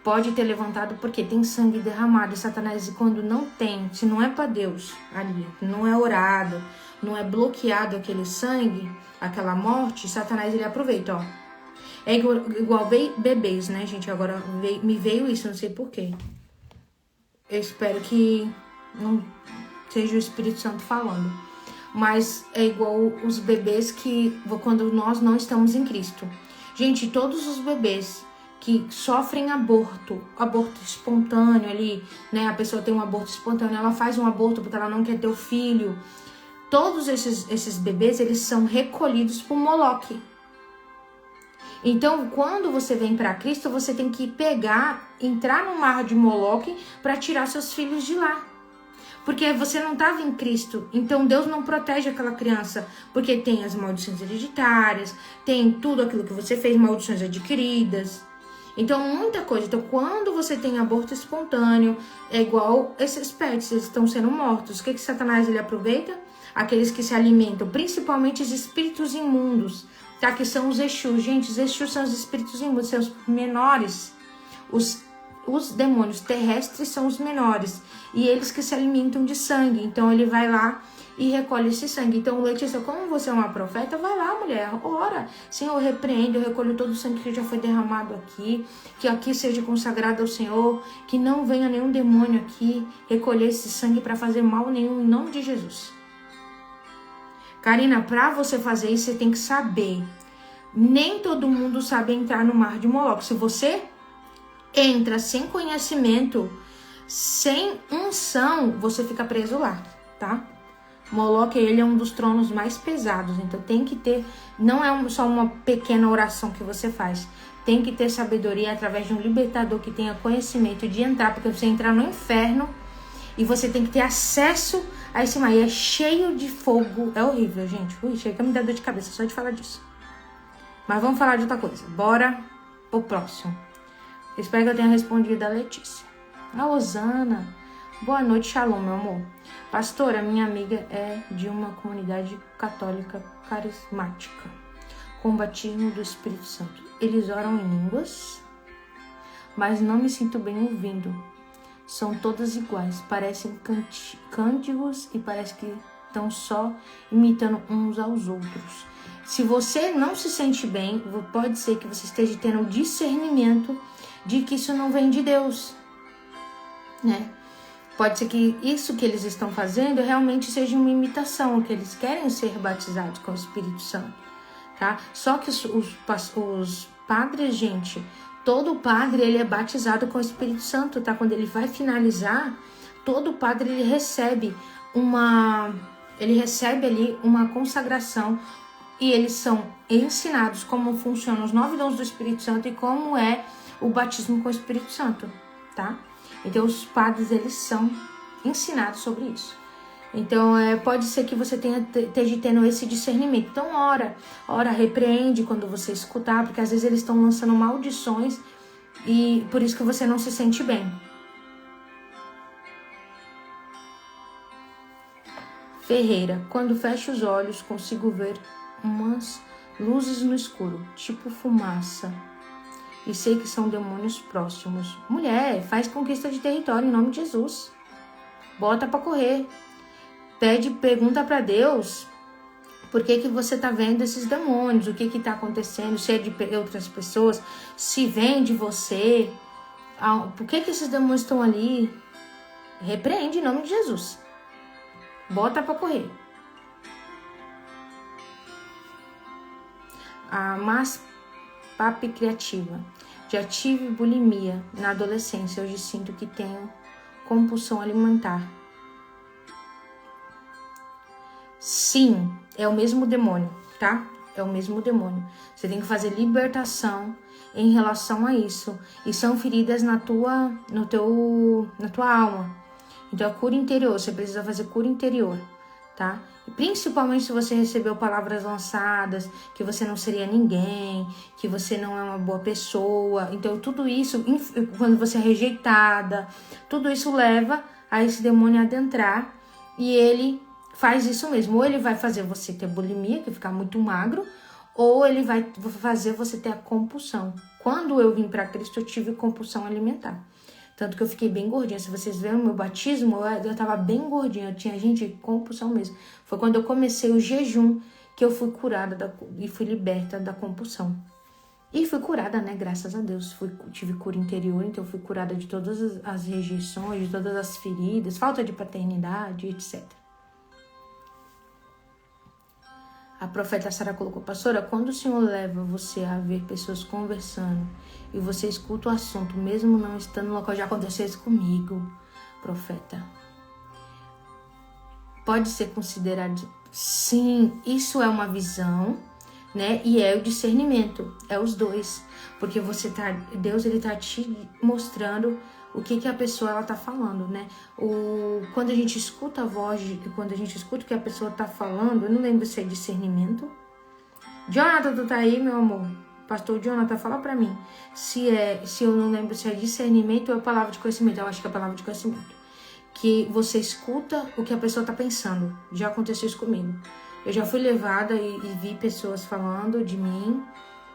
[SPEAKER 1] Pode ter levantado porque tem sangue derramado. E Satanás, quando não tem, se não é para Deus ali, não é orado, não é bloqueado aquele sangue, aquela morte, Satanás ele aproveita, ó. É igual bebês, né, gente? Agora me veio isso, não sei porquê. Eu espero que não seja o Espírito Santo falando. Mas é igual os bebês que quando nós não estamos em Cristo. Gente, todos os bebês que sofrem aborto espontâneo ali, né? A pessoa tem um aborto espontâneo, ela faz um aborto porque ela não quer ter o filho. Todos esses bebês, eles são recolhidos por Moloque. Então, quando você vem para Cristo, você tem que entrar no mar de Moloque para tirar seus filhos de lá. Porque você não estava em Cristo. Então, Deus não protege aquela criança. Porque tem as maldições hereditárias, tem tudo aquilo que você fez, maldições adquiridas. Então, muita coisa. Então, quando você tem aborto espontâneo, é igual esses pets, eles estão sendo mortos. O que Satanás ele aproveita? Aqueles que se alimentam, principalmente os espíritos imundos, tá? Que são os Exus. Gente, os Exus são os espíritos imundos, são os menores. Os demônios terrestres são os menores. E eles que se alimentam de sangue. Então, ele vai lá e recolhe esse sangue. Então, Letícia, como você é uma profeta, vai lá, mulher, ora. Senhor, eu repreendo, eu recolho todo o sangue que já foi derramado aqui, que aqui seja consagrado ao Senhor, que não venha nenhum demônio aqui recolher esse sangue para fazer mal nenhum, em nome de Jesus. Karina, para você fazer isso, você tem que saber Nem todo mundo sabe entrar no mar de Moloque. Se você entra sem conhecimento, sem unção, você fica preso lá, tá? Moloque, ele é um dos tronos mais pesados, então tem que ter, não é só uma pequena oração que você faz, tem que ter sabedoria através de um libertador que tenha conhecimento de entrar, porque você entrar no inferno e você tem que ter acesso a esse mar, e é cheio de fogo, é horrível, gente, chega a me dar dor de cabeça só de falar disso. Mas vamos falar de outra coisa, bora pro próximo. Espero que eu tenha respondido a Letícia. A Osana, boa noite, shalom, meu amor. Pastora, minha amiga é de uma comunidade católica carismática, com batismo do Espírito Santo. Eles oram em línguas, mas não me sinto bem ouvindo. São todas iguais, parecem cânticos e parece que estão só imitando uns aos outros. Se você não se sente bem, pode ser que você esteja tendo discernimento de que isso não vem de Deus, né? Pode ser que isso que eles estão fazendo realmente seja uma imitação, que eles querem ser batizados com o Espírito Santo, tá? Só que os padres, gente, todo padre, ele é batizado com o Espírito Santo, tá? Quando ele vai finalizar, todo padre, ele recebe ali uma consagração, e eles são ensinados como funcionam os 9 dons do Espírito Santo e como é o batismo com o Espírito Santo, tá? Então, os padres, eles são ensinados sobre isso. Então, pode ser que você esteja tendo esse discernimento. Então, ora, repreende quando você escutar, porque às vezes eles estão lançando maldições e por isso que você não se sente bem. Ferreira, quando fecho os olhos, consigo ver umas luzes no escuro, tipo fumaça. E sei que são demônios próximos. Mulher, faz conquista de território em nome de Jesus. Bota pra correr. Pergunta pra Deus por que você tá vendo esses demônios, o que tá acontecendo, se é de outras pessoas, se vem de você, por que esses demônios estão ali. Repreende em nome de Jesus. Bota pra correr. Mas papi criativa. Já tive bulimia na adolescência, hoje sinto que tenho compulsão alimentar. Sim, é o mesmo demônio, tá? É o mesmo demônio. Você tem que fazer libertação em relação a isso. E são feridas na tua alma. Então, a cura interior, você precisa fazer cura interior, tá? E principalmente se você recebeu palavras lançadas, que você não seria ninguém, que você não é uma boa pessoa. Então, tudo isso, quando você é rejeitada, tudo isso leva a esse demônio adentrar e ele faz isso mesmo. Ou ele vai fazer você ter bulimia, que ficar muito magro, ou ele vai fazer você ter a compulsão. Quando eu vim para Cristo, eu tive compulsão alimentar. Tanto que eu fiquei bem gordinha. Se vocês viram o meu batismo, eu tava bem gordinha. Eu tinha, gente, compulsão mesmo. Foi quando eu comecei o jejum que eu fui curada e fui liberta da compulsão. E fui curada, né? Graças a Deus. Tive cura interior, então eu fui curada de todas as rejeições, de todas as feridas, falta de paternidade, etc. A profeta Sara colocou: pastora, quando o Senhor leva você a ver pessoas conversando e você escuta o assunto, mesmo não estando no local, já aconteceu isso comigo, profeta. Pode ser considerado, sim, isso é uma visão, né? E é o discernimento, é os dois. Porque Deus, ele tá te mostrando o que a pessoa, ela tá falando, né? Quando a gente escuta a voz, quando a gente escuta o que a pessoa tá falando, eu não lembro se é discernimento. Jonathan, tu tá aí, meu amor? Pastor Jonathan, fala pra mim. Se eu não lembro se é discernimento ou é palavra de conhecimento. Eu acho que é palavra de conhecimento. Que você escuta o que a pessoa tá pensando. Já aconteceu isso comigo. Eu já fui levada e vi pessoas falando de mim,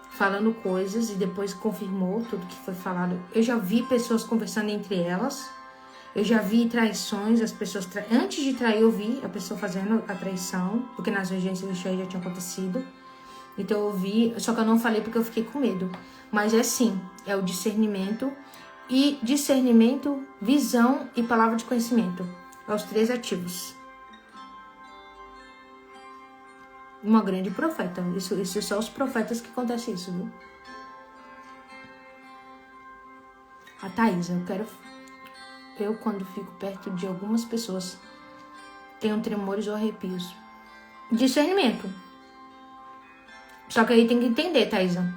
[SPEAKER 1] falando coisas, e depois confirmou tudo que foi falado. Eu já vi pessoas conversando entre elas. Eu já vi traições, as pessoas... Antes de trair, eu vi a pessoa fazendo a traição, porque nas regências do Xé já tinha acontecido. Então eu vi, só que eu não falei porque eu fiquei com medo. Mas é sim, é o discernimento. E discernimento, visão e palavra de conhecimento. É os 3 ativos. Uma grande profeta. Isso são os profetas que acontece isso, viu? A Thaisa, eu quando fico perto de algumas pessoas, tenho tremores ou arrepios. Discernimento. Só que aí tem que entender, Thaisa,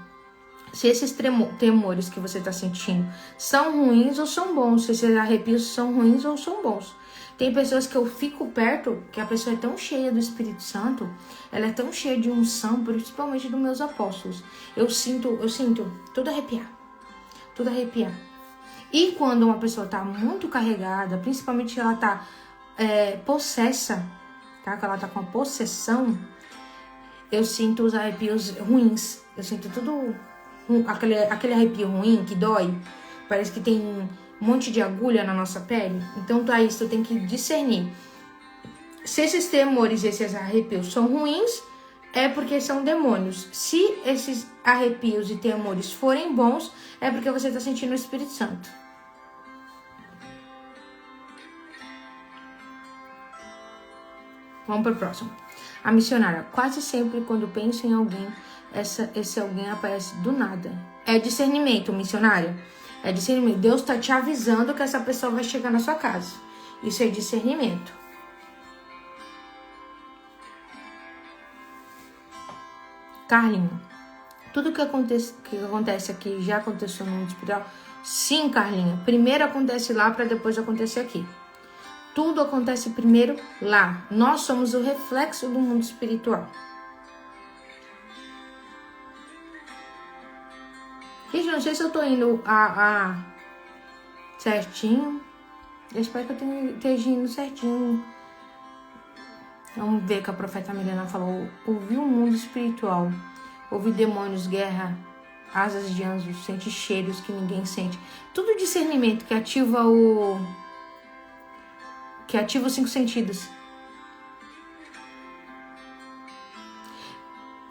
[SPEAKER 1] se esses tremores que você tá sentindo são ruins ou são bons, se esses arrepios são ruins ou são bons. Tem pessoas que eu fico perto, que a pessoa é tão cheia do Espírito Santo, ela é tão cheia de unção, principalmente dos meus apóstolos. Eu sinto tudo arrepiar. Tudo arrepiar. E quando uma pessoa tá muito carregada, principalmente ela tá possessa, tá? Que ela tá com a possessão, eu sinto os arrepios ruins. Eu sinto tudo, aquele arrepio ruim que dói. Parece que tem um monte de agulha na nossa pele. Então, Thaís, tu tem que discernir. Se esses tremores, esses arrepios são ruins, é porque são demônios. Se esses arrepios e tremores forem bons, é porque você está sentindo o Espírito Santo. Vamos para o próximo. A missionária. Quase sempre quando penso em alguém, esse alguém aparece do nada. É discernimento, missionária. É discernimento. Deus está te avisando que essa pessoa vai chegar na sua casa. Isso é discernimento. Carlinho. Tudo que acontece aqui já aconteceu no mundo espiritual? Sim, Carlinha. Primeiro acontece lá para depois acontecer aqui. Tudo acontece primeiro lá. Nós somos o reflexo do mundo espiritual. Gente, não sei se eu tô indo certinho. Eu espero que eu esteja indo certinho. Vamos ver o que a profeta Milena falou. Ouvir o mundo espiritual. Ouvir demônios, guerra, asas de anjos, sente cheiros que ninguém sente. Tudo discernimento que ativa os 5 sentidos.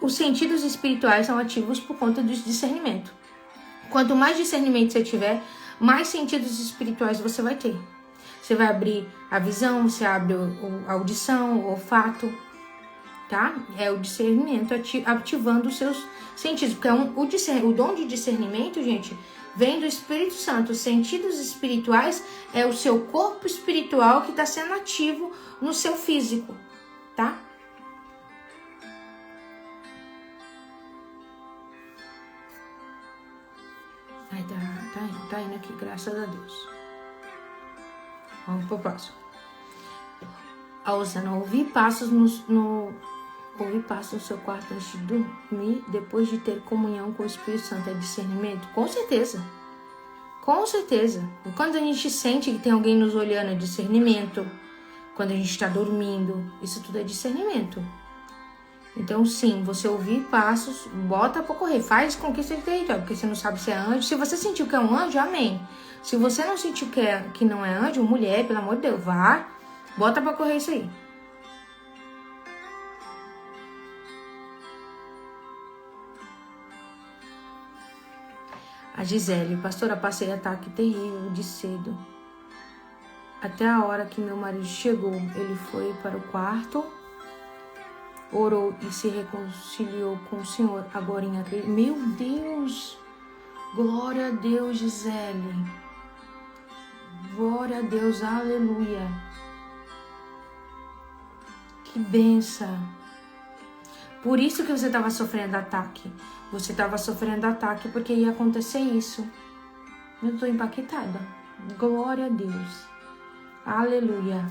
[SPEAKER 1] Os sentidos espirituais são ativos por conta do discernimento. Quanto mais discernimento você tiver, mais sentidos espirituais você vai ter. Você vai abrir a visão, você abre a audição, o olfato, tá? É o discernimento ativando os seus sentidos. Porque o dom de discernimento, gente, vem do Espírito Santo. Os sentidos espirituais é o seu corpo espiritual que está sendo ativo no seu físico, tá? Ai, tá indo aqui, graças a Deus. Vamos pro próximo. A Osana, ouvir passos no seu quarto antes de dormir, depois de ter comunhão com o Espírito Santo, é discernimento? Com certeza. Com certeza. Quando a gente sente que tem alguém nos olhando, é discernimento. Quando a gente está dormindo, isso tudo é discernimento. Então, sim, você ouvir passos, bota pra correr. Faz conquista de território, porque você não sabe se é anjo. Se você sentiu que é um anjo, amém. Se você não sentiu que não é anjo, mulher, pelo amor de Deus, vá, bota pra correr isso aí. A Gisele, pastora, passei ataque terrível de cedo. Até a hora que meu marido chegou, ele foi para o quarto, orou e se reconciliou com o Senhor. Agora em acredito. Meu Deus! Glória a Deus, Gisele. Glória a Deus, aleluia. Que benção. Por isso que você estava sofrendo ataque. Você estava sofrendo ataque porque ia acontecer isso. Eu estou impactada. Glória a Deus. Aleluia.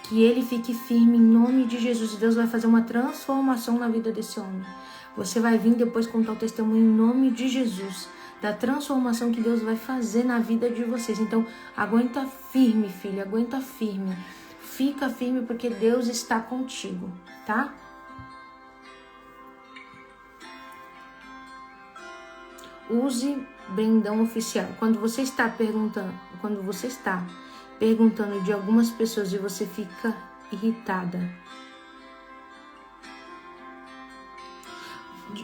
[SPEAKER 1] Que ele fique firme em nome de Jesus. E Deus vai fazer uma transformação na vida desse homem. Você vai vir depois contar o testemunho em nome de Jesus. Da transformação que Deus vai fazer na vida de vocês. Então, aguenta firme, filha. Aguenta firme. Fica firme porque Deus está contigo, tá? Use bendão oficial. Quando você está perguntando de algumas pessoas e você fica irritada.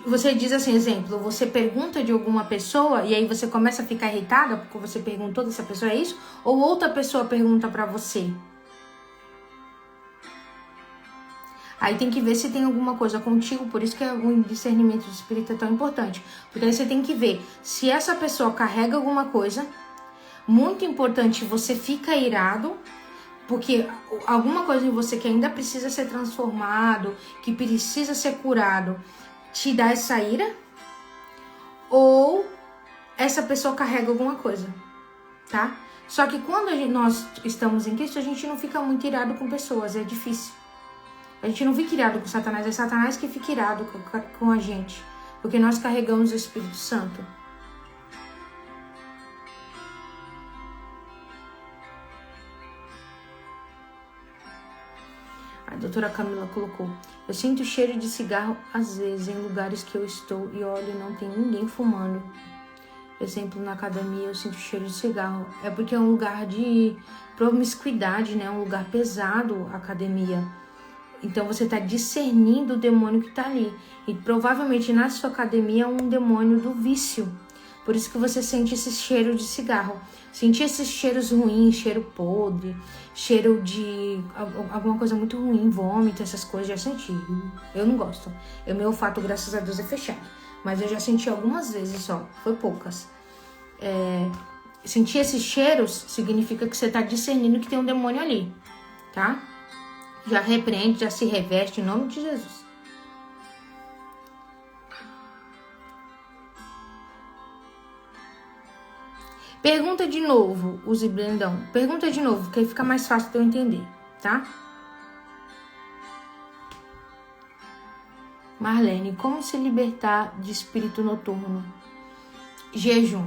[SPEAKER 1] Você diz assim, exemplo, você pergunta de alguma pessoa e aí você começa a ficar irritada porque você perguntou dessa pessoa, é isso? Ou outra pessoa pergunta pra você? Aí tem que ver se tem alguma coisa contigo, por isso que o discernimento do espírito é tão importante. Porque aí você tem que ver se essa pessoa carrega alguma coisa. Muito importante, você fica irado, porque alguma coisa em você que ainda precisa ser transformado, que precisa ser curado, te dá essa ira. Ou essa pessoa carrega alguma coisa, tá? Só que quando nós estamos em Cristo, a gente não fica muito irado com pessoas, é difícil. A gente não fica irado com Satanás, é Satanás que fica irado com a gente. Porque nós carregamos o Espírito Santo. A doutora Camila colocou: eu sinto cheiro de cigarro às vezes em lugares que eu estou e olho e não tem ninguém fumando. Exemplo, na academia eu sinto cheiro de cigarro. É porque é um lugar de promiscuidade, né? Um lugar pesado, a academia. Então você está discernindo o demônio que está ali. E provavelmente na sua academia é um demônio do vício. Por isso que você sente esse cheiro de cigarro. Sentir esses cheiros ruins, cheiro podre, cheiro de alguma coisa muito ruim, vômito, essas coisas, já senti. Eu não gosto. O meu olfato, graças a Deus, é fechado. Mas eu já senti algumas vezes só, foi poucas. Sentir esses cheiros significa que você está discernindo que tem um demônio ali, tá? Já repreende, já se reveste em nome de Jesus. Pergunta de novo, Use Brandão. Pergunta de novo, que aí fica mais fácil de eu entender, tá? Marlene, como se libertar de espírito noturno? Jejum.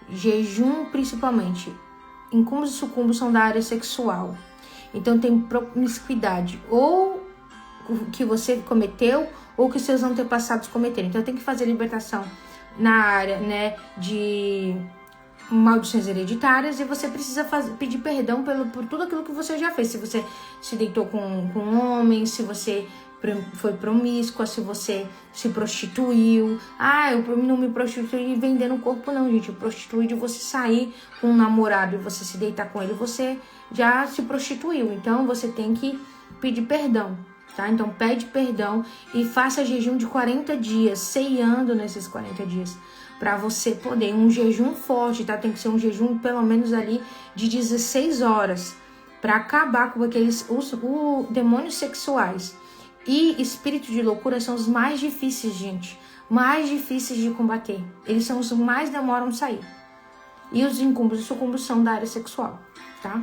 [SPEAKER 1] Jejum, principalmente. Incúmbos e sucumbos são da área sexual. Então tem promiscuidade. Ou que você cometeu, ou que seus antepassados cometeram. Então tem que fazer libertação na área, né, de maldições hereditárias, e você precisa pedir perdão por tudo aquilo que você já fez. Se você se deitou com homens, se você foi promíscua, se você se prostituiu. Eu não me prostituí vendendo o corpo, não, gente. Eu prostituí de você sair com um namorado e você se deitar com ele, você já se prostituiu. Então você tem que pedir perdão, tá? Então pede perdão e faça jejum de 40 dias, ceando nesses 40 dias. Pra você poder, um jejum forte, tá? Tem que ser um jejum pelo menos ali de 16 horas. Pra acabar com aqueles demônios sexuais. E espírito de loucura são os mais difíceis, gente. Mais difíceis de combater. Eles são os que mais demoram a sair. E os incúmbos e sucumbos são da área sexual, tá?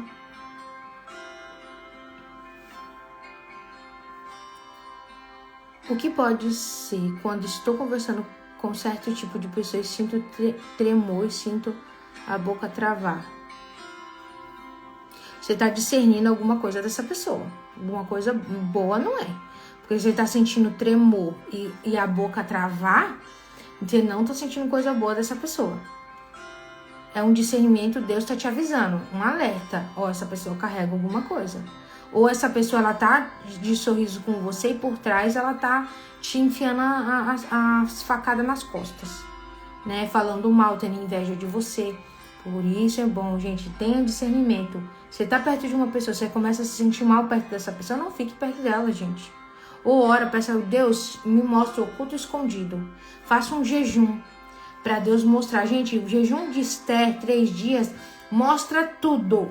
[SPEAKER 1] O que pode ser quando estou conversando com certo tipo de pessoa e sinto tremor e sinto a boca travar? Você está discernindo alguma coisa dessa pessoa. Alguma coisa boa não é. Porque você está sentindo tremor e a boca travar, você não está sentindo coisa boa dessa pessoa. É um discernimento, Deus está te avisando, um alerta. Essa pessoa carrega alguma coisa. Ou essa pessoa, ela tá de sorriso com você e por trás ela tá te enfiando as facadas nas costas, né? Falando mal, tendo inveja de você. Por isso é bom, gente, tenha discernimento. Você tá perto de uma pessoa, você começa a se sentir mal perto dessa pessoa, não fique perto dela, gente. Ou ora, peça, Deus, me mostra o oculto escondido. Faça um jejum para Deus mostrar. Gente, o jejum de Esther, 3 dias, mostra tudo.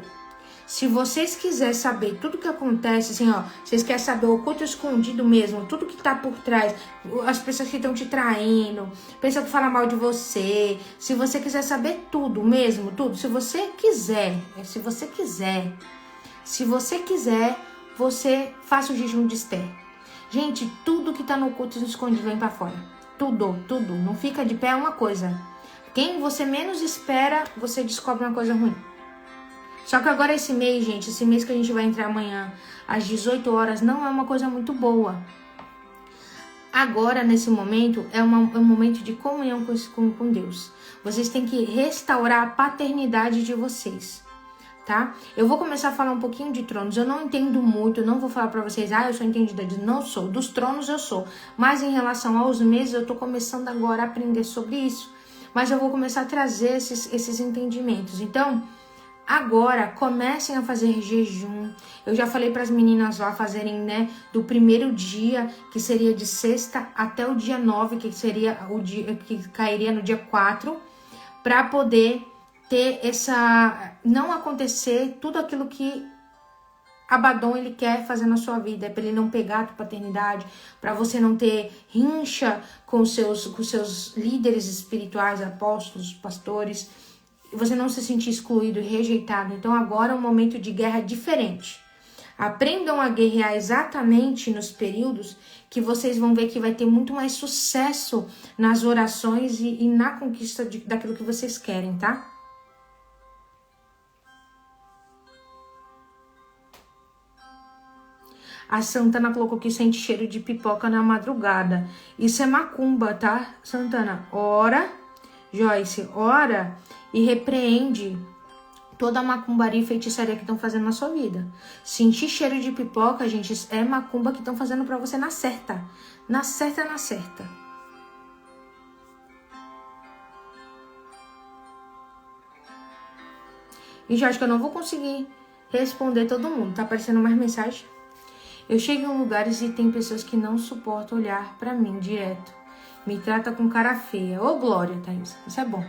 [SPEAKER 1] Se vocês quiserem saber tudo que acontece, assim, vocês querem saber o oculto escondido mesmo, tudo que tá por trás, as pessoas que estão te traindo, pessoa que fala mal de você, se você quiser saber tudo mesmo, tudo, se você quiser, você faça o jejum de Esther. Gente, tudo que tá no oculto escondido vem pra fora. Tudo. Não fica de pé, é uma coisa. Quem você menos espera, você descobre uma coisa ruim. Só que agora esse mês, gente, esse mês que a gente vai entrar amanhã, às 18 horas, não é uma coisa muito boa. Agora, nesse momento, é um momento de comunhão com Deus. Vocês têm que restaurar a paternidade de vocês, tá? Eu vou começar a falar um pouquinho de tronos. Eu não entendo muito, eu não vou falar pra vocês, eu sou entendida disso. Não sou. Dos tronos eu sou. Mas em relação aos meses, eu tô começando agora a aprender sobre isso. Mas eu vou começar a trazer esses entendimentos. Então, Agora, comecem a fazer jejum. Eu já falei para as meninas lá fazerem, né, do primeiro dia, que seria de sexta, até o dia 9, que seria o dia que cairia no dia 4, para poder ter não acontecer tudo aquilo que Abaddon ele quer fazer na sua vida, para ele não pegar a tua paternidade, para você não ter rincha com seus líderes espirituais, apóstolos, pastores, você não se sentir excluído e rejeitado. Então agora é um momento de guerra diferente. Aprendam a guerrear exatamente nos períodos que vocês vão ver que vai ter muito mais sucesso nas orações e na conquista daquilo que vocês querem, tá? A Santana colocou que sente cheiro de pipoca na madrugada. Isso é macumba, tá, Santana? Ora, Joyce, ora e repreende toda a macumbaria e feitiçaria que estão fazendo na sua vida. Sentir cheiro de pipoca, gente, é macumba que estão fazendo pra você na certa. Na certa, na certa. E já acho que eu não vou conseguir responder todo mundo. Tá aparecendo mais mensagem? Eu chego em lugares e tem pessoas que não suportam olhar pra mim direto. Me trata com cara feia. Ô, glória, Thaís. Isso é bom.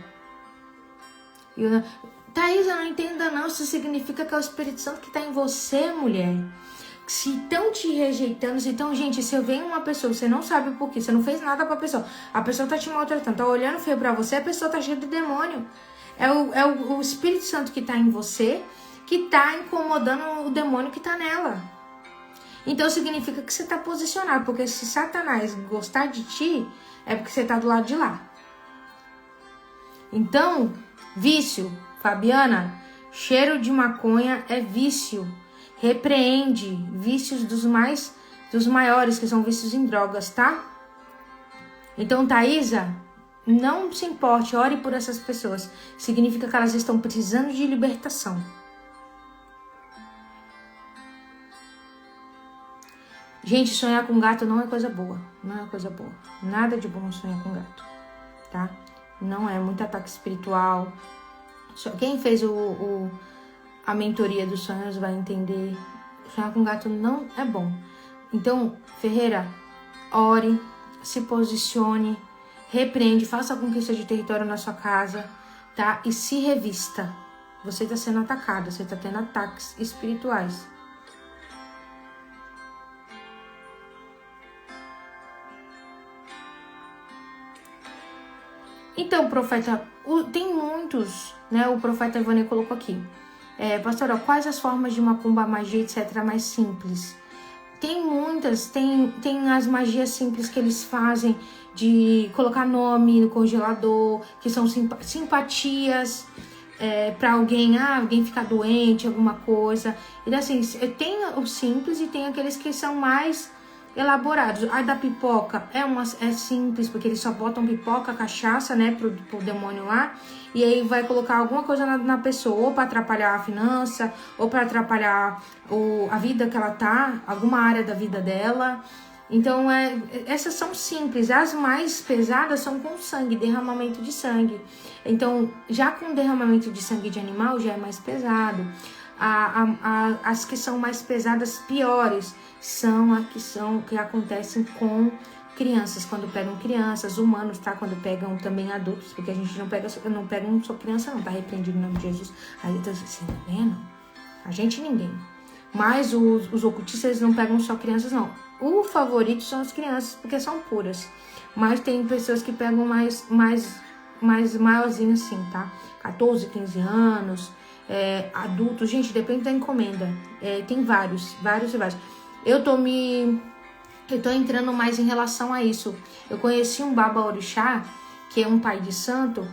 [SPEAKER 1] Thaís, eu não entendo não. Isso significa que é o Espírito Santo que tá em você, mulher. Se estão te rejeitando, gente, se eu venho uma pessoa, você não sabe por quê, você não fez nada pra pessoa, a pessoa tá te maltratando, tá olhando feio pra você, a pessoa tá cheia de demônio. É o Espírito Santo que tá em você, que tá incomodando o demônio que tá nela. Então significa que você tá posicionado, porque se Satanás gostar de ti, é porque você tá do lado de lá. Então, vício, Fabiana, cheiro de maconha é vício. Repreende vícios dos maiores, que são vícios em drogas, tá? Então, Thaisa, não se importe, ore por essas pessoas. Significa que elas estão precisando de libertação. Gente, sonhar com gato não é coisa boa. Não é coisa boa. Nada de bom sonhar com gato, tá? Não é muito ataque espiritual. Quem fez a mentoria dos sonhos vai entender. Sonhar com gato não é bom. Então, Ferreira, ore, se posicione, repreende, faça a conquista de território na sua casa, tá? E se revista. Você está sendo atacada, você está tendo ataques espirituais. Então, profeta, tem muitos, né? O profeta Ivone colocou aqui. Pastora, quais as formas de macumba, magia, etc. mais simples? Tem muitas, tem as magias simples que eles fazem de colocar nome no congelador, que são simpatias para alguém ficar doente, alguma coisa. E assim, tem os simples e tem aqueles que são mais elaborados. A da pipoca é simples, porque eles só botam pipoca, cachaça, né, pro demônio lá, e aí vai colocar alguma coisa na pessoa, ou para atrapalhar a finança, ou para atrapalhar a vida que ela tá, alguma área da vida dela. Então, essas são simples. As mais pesadas são com sangue, derramamento de sangue. Então, já com derramamento de sangue de animal, já é mais pesado. As que são mais pesadas, piores, são que acontecem com crianças, quando pegam crianças, humanos, tá? Quando pegam também adultos, porque a gente não pega só criança não, tá? Repreendido no nome de Jesus. Aí tá assim, tá vendo? A gente ninguém. Mas os ocultistas, eles não pegam só crianças, não. O favorito são as crianças, porque são puras. Mas tem pessoas que pegam mais maiorzinhos assim, tá? 14, 15 anos, adultos. Gente, depende da encomenda. Tem vários. Eu tô entrando mais em relação a isso. Eu conheci um Baba Orixá, que é um pai de santo,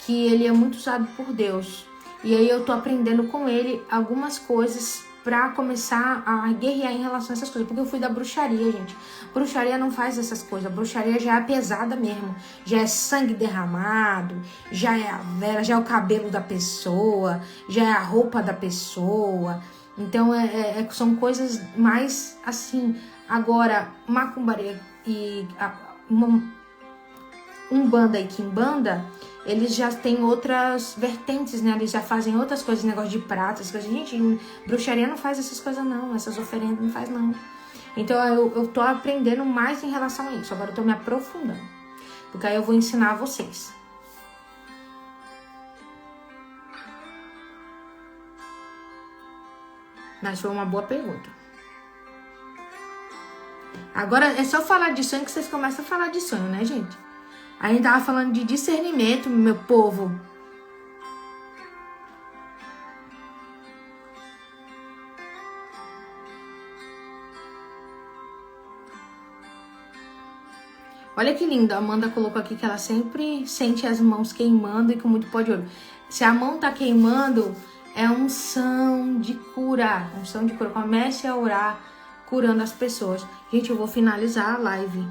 [SPEAKER 1] que ele é muito usado por Deus. E aí eu tô aprendendo com ele algumas coisas pra começar a guerrear em relação a essas coisas. Porque eu fui da bruxaria, gente. Bruxaria não faz essas coisas. Bruxaria já é pesada mesmo. Já é sangue derramado, já é a vela, já é o cabelo da pessoa, já é a roupa da pessoa. Então, são coisas mais assim. Agora, macumbaria e Umbanda e Quimbanda, eles já têm outras vertentes, né? Eles já fazem outras coisas, negócio de prata, essas coisas. Gente, bruxaria não faz essas coisas não, essas oferendas não faz não. Então eu tô aprendendo mais em relação a isso, agora eu tô me aprofundando, porque aí eu vou ensinar a vocês. Mas foi uma boa pergunta. Agora é só falar de sonho que vocês começam a falar de sonho, né, gente? A gente tava falando de discernimento, meu povo. Olha que lindo, a Amanda colocou aqui que ela sempre sente as mãos queimando e com muito pó de ouro. Se a mão tá queimando, é unção de cura. Unção de cura. Comece a orar, curando as pessoas. Gente, eu vou finalizar a live.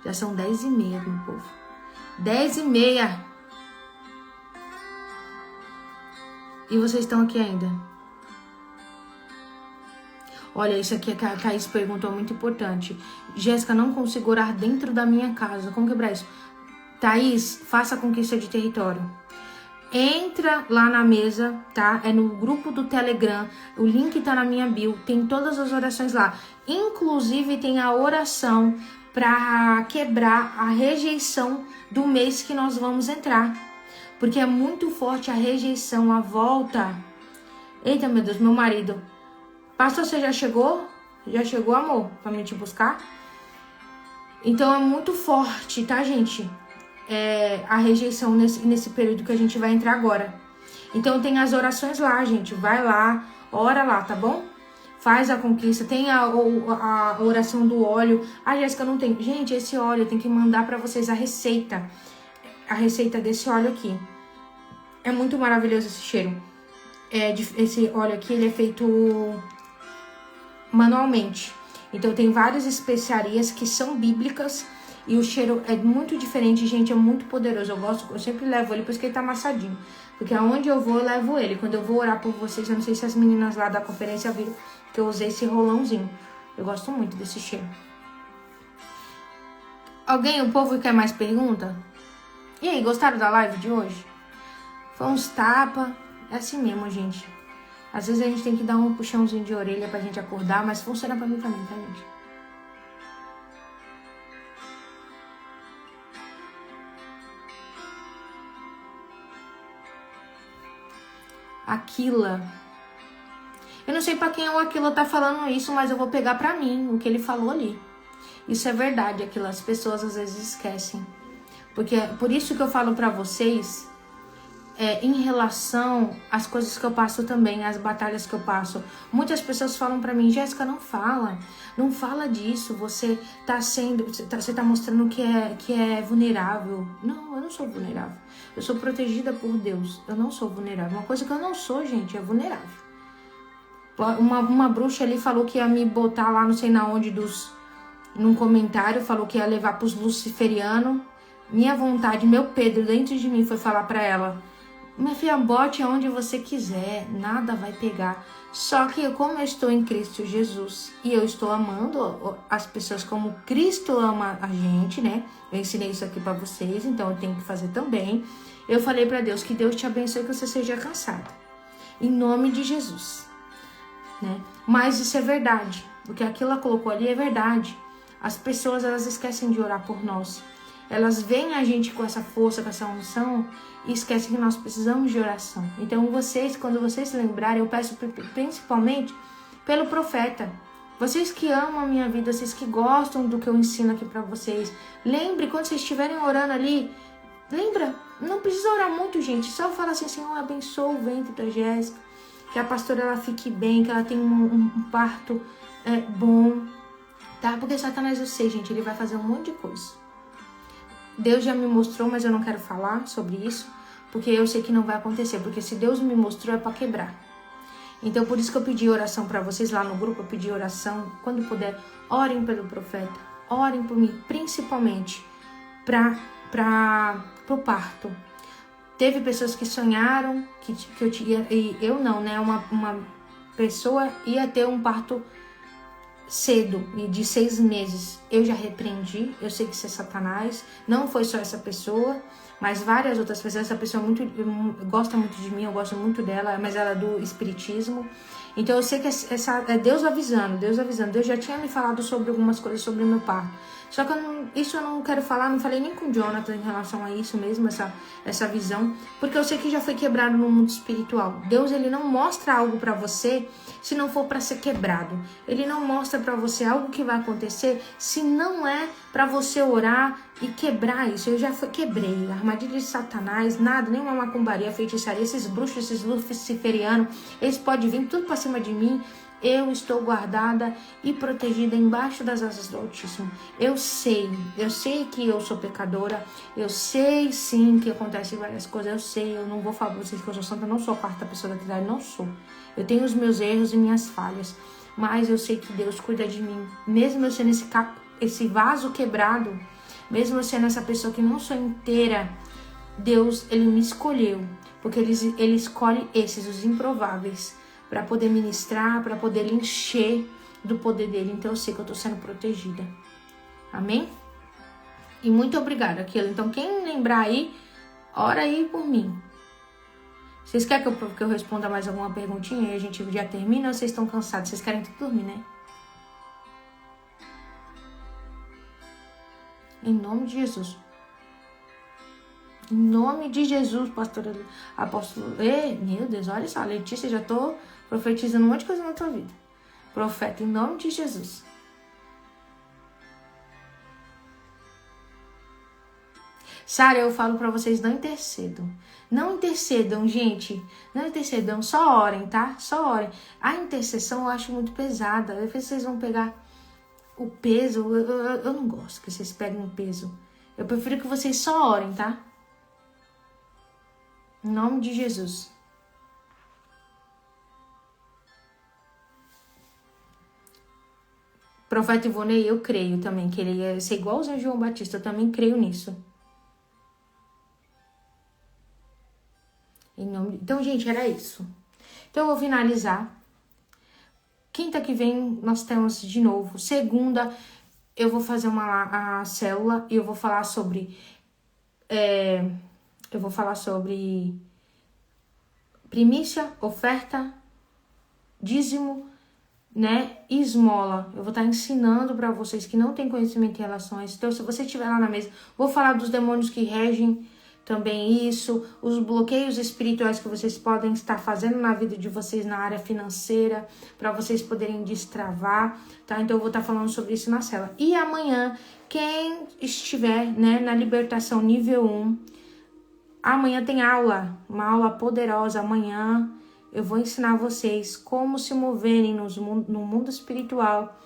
[SPEAKER 1] Já são 10h30, meu povo. 10h30. E vocês estão aqui ainda? Olha, isso aqui que a Thaís perguntou, muito importante. Jéssica, não consigo orar dentro da minha casa. Como quebrar isso? Thaís, faça conquista de território. Entra lá na mesa, tá? É no grupo do Telegram. O link tá na minha bio. Tem todas as orações lá. Inclusive tem a oração para quebrar a rejeição do mês que nós vamos entrar. Porque é muito forte a rejeição, a volta. Eita, meu Deus, meu marido. Pastor, você já chegou? Já chegou, amor? Pra mim te buscar? Então é muito forte, tá, gente? A rejeição nesse período que a gente vai entrar agora. Então tem as orações lá, gente. Vai lá, ora lá, tá bom? Faz a conquista. Tem a oração do óleo. Ah, Jéssica, não tem. Gente, esse óleo, eu tenho que mandar pra vocês a receita. A receita desse óleo aqui. É muito maravilhoso esse cheiro. Esse óleo aqui, ele é feito manualmente. Então tem várias especiarias que são bíblicas e o cheiro é muito diferente, gente, é muito poderoso. Eu sempre levo ele, por isso que ele tá amassadinho. Porque aonde eu vou, eu levo ele. Quando eu vou orar por vocês, eu não sei se as meninas lá da conferência viram que eu usei esse rolãozinho. Eu gosto muito desse cheiro. O povo quer mais pergunta? E aí, gostaram da live de hoje? Foi uns tapa, é assim mesmo, gente. Às vezes a gente tem que dar um puxãozinho de orelha pra gente acordar, mas funciona pra mim também, tá, gente? Aquila. Eu não sei pra quem o Aquila tá falando isso, mas eu vou pegar pra mim o que ele falou ali. Isso é verdade, Aquila. As pessoas às vezes esquecem. Porque por isso que eu falo pra vocês... em relação às coisas que eu passo também, às batalhas que eu passo. Muitas pessoas falam pra mim, Jéssica, não fala disso, você tá mostrando que é vulnerável. Não, eu não sou vulnerável. Eu sou protegida por Deus, eu não sou vulnerável. Uma coisa que eu não sou, gente, é vulnerável. Uma bruxa ali falou que ia me botar lá, não sei na onde, num comentário, falou que ia levar pros luciferianos. Minha vontade, meu Pedro dentro de mim foi falar pra ela, minha filha, bote aonde você quiser, nada vai pegar. Só que como eu estou em Cristo Jesus e eu estou amando as pessoas como Cristo ama a gente, né? Eu ensinei isso aqui pra vocês, então eu tenho que fazer também. Eu falei pra Deus que Deus te abençoe, que você seja cansado. Em nome de Jesus, né? Mas isso é verdade. O que aquilo ela colocou ali é verdade. As pessoas, elas esquecem de orar por nós. Elas veem a gente com essa força, com essa unção e esquecem que nós precisamos de oração. Então vocês, quando vocês se lembrarem, eu peço principalmente pelo profeta. Vocês que amam a minha vida, vocês que gostam do que eu ensino aqui pra vocês. Lembre, quando vocês estiverem orando ali, lembra, não precisa orar muito, gente. Só fala assim, Senhor, abençoa o ventre da Jéssica, que a pastora ela fique bem, que ela tenha um parto bom, tá? Porque Satanás, eu sei, gente, ele vai fazer um monte de coisa. Deus já me mostrou, mas eu não quero falar sobre isso, porque eu sei que não vai acontecer, porque se Deus me mostrou é para quebrar. Então por isso que eu pedi oração para vocês lá no grupo, eu pedi oração, quando puder, orem pelo profeta, orem por mim, principalmente para o parto. Teve pessoas que sonharam que eu tinha, e eu não, né, uma pessoa ia ter um parto cedo, e de 6 meses eu já repreendi. Eu sei que isso é Satanás, não foi só essa pessoa, mas várias outras pessoas. Essa pessoa gosta muito de mim, eu gosto muito dela, mas ela é do espiritismo. Então eu sei que é Deus avisando. Deus já tinha me falado sobre algumas coisas sobre o meu parto. Só que isso eu não quero falar, não falei nem com o Jonathan em relação a isso mesmo, essa visão, porque eu sei que já foi quebrado no mundo espiritual. Deus, ele não mostra algo pra você se não for pra ser quebrado. Ele não mostra pra você algo que vai acontecer se não é pra você orar e quebrar isso. Eu já quebrei. Armadilha de Satanás, nada, nenhuma macumbaria, feitiçaria, esses bruxos, esses luciferianos, eles podem vir tudo pra cima de mim. Eu estou guardada e protegida embaixo das asas do Altíssimo. Eu sei que eu sou pecadora. Eu sei sim que acontecem várias coisas. Eu sei, eu não vou falar pra vocês que eu sou santa. Eu não sou a quarta pessoa da Trindade, não sou. Eu tenho os meus erros e minhas falhas. Mas eu sei que Deus cuida de mim. Mesmo eu sendo esse vaso quebrado, mesmo eu sendo essa pessoa que não sou inteira, Deus, ele me escolheu. Porque ele escolhe os improváveis, para poder ministrar, para poder lhe encher do poder dele. Então eu sei que eu tô sendo protegida. Amém? E muito obrigada, aquilo. Então quem lembrar aí, ora aí por mim. Vocês querem que eu responda mais alguma perguntinha e a gente já termina, ou vocês estão cansados? Vocês querem tudo dormir, né? Em nome de Jesus. Em nome de Jesus, pastora, apóstolo. Ei, meu Deus, olha só, Letícia, já tô profetizando um monte de coisa na tua vida. Profeta, em nome de Jesus. Sara, eu falo pra vocês, não intercedam. Não intercedam, gente. Não intercedam, só orem, tá? Só orem. A intercessão eu acho muito pesada. Às vezes vocês vão pegar o peso. Eu não gosto que vocês peguem o peso. Eu prefiro que vocês só orem, tá? Em nome de Jesus. Profeta Ivonei, eu creio também que ele ia ser igualzinho a João Batista. Eu também creio nisso. Então, gente, era isso. Então, eu vou finalizar. Quinta que vem, nós temos de novo. Segunda, eu vou fazer a célula e eu vou falar sobre... primícia, oferta, dízimo, né, e esmola. Eu vou estar ensinando para vocês que não têm conhecimento em relação a isso. Então, se você estiver lá na mesa, vou falar dos demônios que regem também isso, os bloqueios espirituais que vocês podem estar fazendo na vida de vocês na área financeira, para vocês poderem destravar, tá? Então, eu vou estar falando sobre isso na célula. E amanhã, quem estiver, né, na libertação nível 1, amanhã tem aula, uma aula poderosa. Amanhã eu vou ensinar vocês como se moverem no mundo espiritual.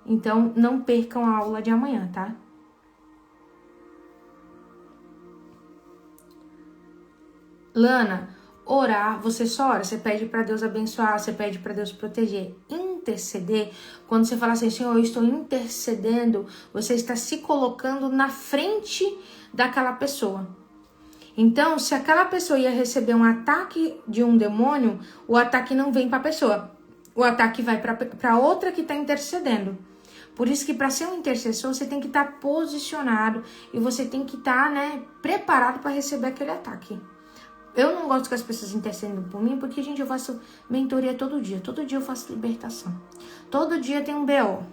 [SPEAKER 1] Então, não percam a aula de amanhã, tá? Lana, orar, você só ora, você pede para Deus abençoar, você pede para Deus proteger. Interceder, quando você fala assim, Senhor, eu estou intercedendo, você está se colocando na frente daquela pessoa. Então, se aquela pessoa ia receber um ataque de um demônio, o ataque não vem para a pessoa. O ataque vai para outra que está intercedendo. Por isso que para ser um intercessor, você tem que estar posicionado e você tem que estar, né, preparado para receber aquele ataque. Eu não gosto que as pessoas intercedam por mim, porque, gente, eu faço mentoria todo dia. Todo dia eu faço libertação. Todo dia tem um BO.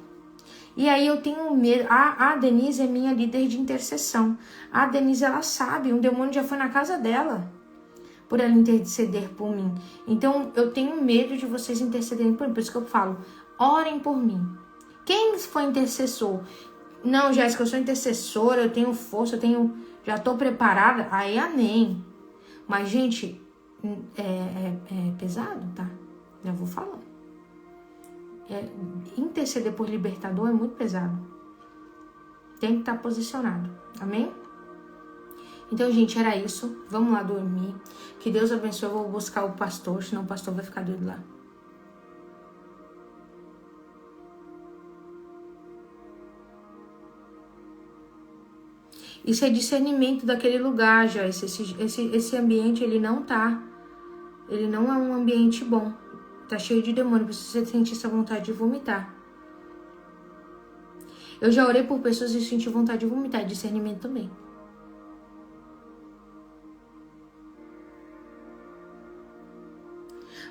[SPEAKER 1] E aí eu tenho medo. A Denise é minha líder de intercessão. A Denise, ela sabe, um demônio já foi na casa dela por ela interceder por mim. Então, eu tenho medo de vocês intercederem por mim. Por isso que eu falo, orem por mim. Quem foi intercessor? Não, Jéssica, eu sou intercessora, eu tenho força, já tô preparada. Aí, amém. Mas, gente, é pesado, tá? Já vou falar. Interceder por libertador é muito pesado. Tem que estar posicionado. Amém? Então, gente, era isso. Vamos lá dormir. Que Deus abençoe. Eu vou buscar o pastor, senão o pastor vai ficar doido lá. Isso é discernimento daquele lugar, já. Esse ambiente, ele não é um ambiente bom. Tá cheio de demônio, você sentir essa vontade de vomitar. Eu já orei por pessoas e senti vontade de vomitar, discernimento também.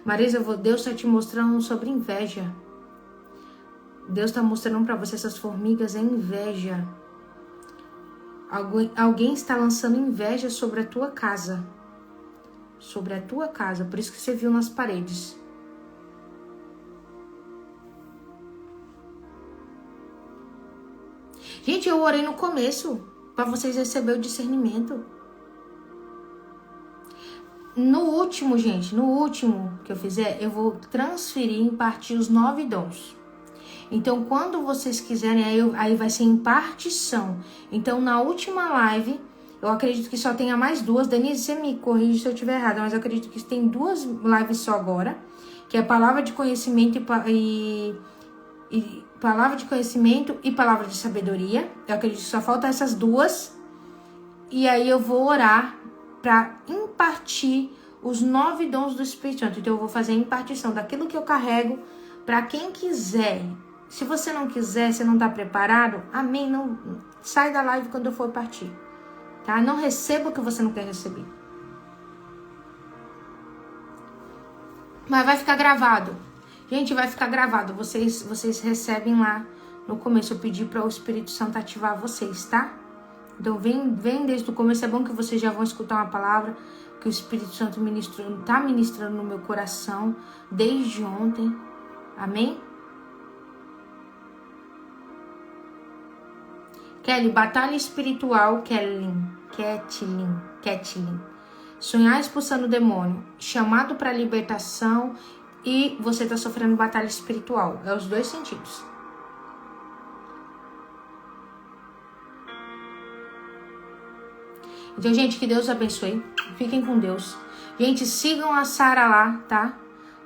[SPEAKER 1] Marisa, Deus está te mostrando sobre inveja. Deus está mostrando para você essas formigas é inveja. Alguém está lançando inveja sobre a tua casa. Sobre a tua casa. Por isso que você viu nas paredes. Gente, eu orei no começo para vocês receberem o discernimento. No último, gente, no último que eu fizer, eu vou transferir, impartir os 9 dons. Então, quando vocês quiserem, aí vai ser impartição. Então, na última live, eu acredito que só tenha mais 2. Denise, você me corrige se eu estiver errada, mas eu acredito que tem 2 lives só agora, que é palavra de conhecimento e palavra de conhecimento e palavra de sabedoria. Eu acredito que só faltam essas 2. E aí eu vou orar para impartir os 9 dons do Espírito Santo. Então eu vou fazer a impartição daquilo que eu carrego para quem quiser. Se você não quiser, você não está preparado, amém, não sai da live quando eu for partir, tá? Não receba o que você não quer receber. Mas vai ficar gravado. Gente, vai ficar gravado. Vocês recebem lá no começo. Eu pedi para o Espírito Santo ativar vocês, tá? Então vem desde o começo. É bom que vocês já vão escutar uma palavra que o Espírito Santo tá ministrando no meu coração desde ontem. Amém? Kelly, batalha espiritual, Kathleen. Sonhar expulsando o demônio, chamado para libertação e você tá sofrendo batalha espiritual. É os 2 sentidos. Então, gente, que Deus abençoe. Fiquem com Deus. Gente, sigam a Sara lá, tá?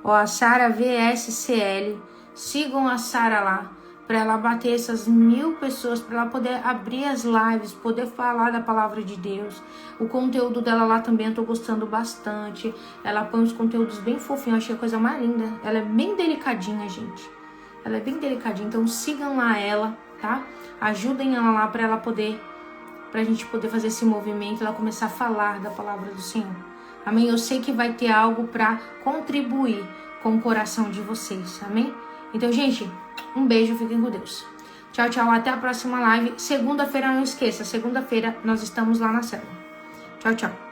[SPEAKER 1] Ó, a Sara VSCL. Sigam a Sara lá. Para ela bater essas 1000 pessoas, para ela poder abrir as lives, poder falar da palavra de Deus. O conteúdo dela lá também eu tô gostando bastante. Ela põe os conteúdos bem fofinhos, eu achei a coisa mais linda. Ela é bem delicadinha, gente. Ela é bem delicadinha, então sigam lá ela, tá? Ajudem ela lá para ela poder, pra gente poder fazer esse movimento, ela começar a falar da palavra do Senhor. Amém? Eu sei que vai ter algo para contribuir com o coração de vocês, amém? Então, gente, um beijo, fiquem com Deus. Tchau, tchau, até a próxima live. Segunda-feira, não esqueça, segunda-feira nós estamos lá na célula. Tchau, tchau.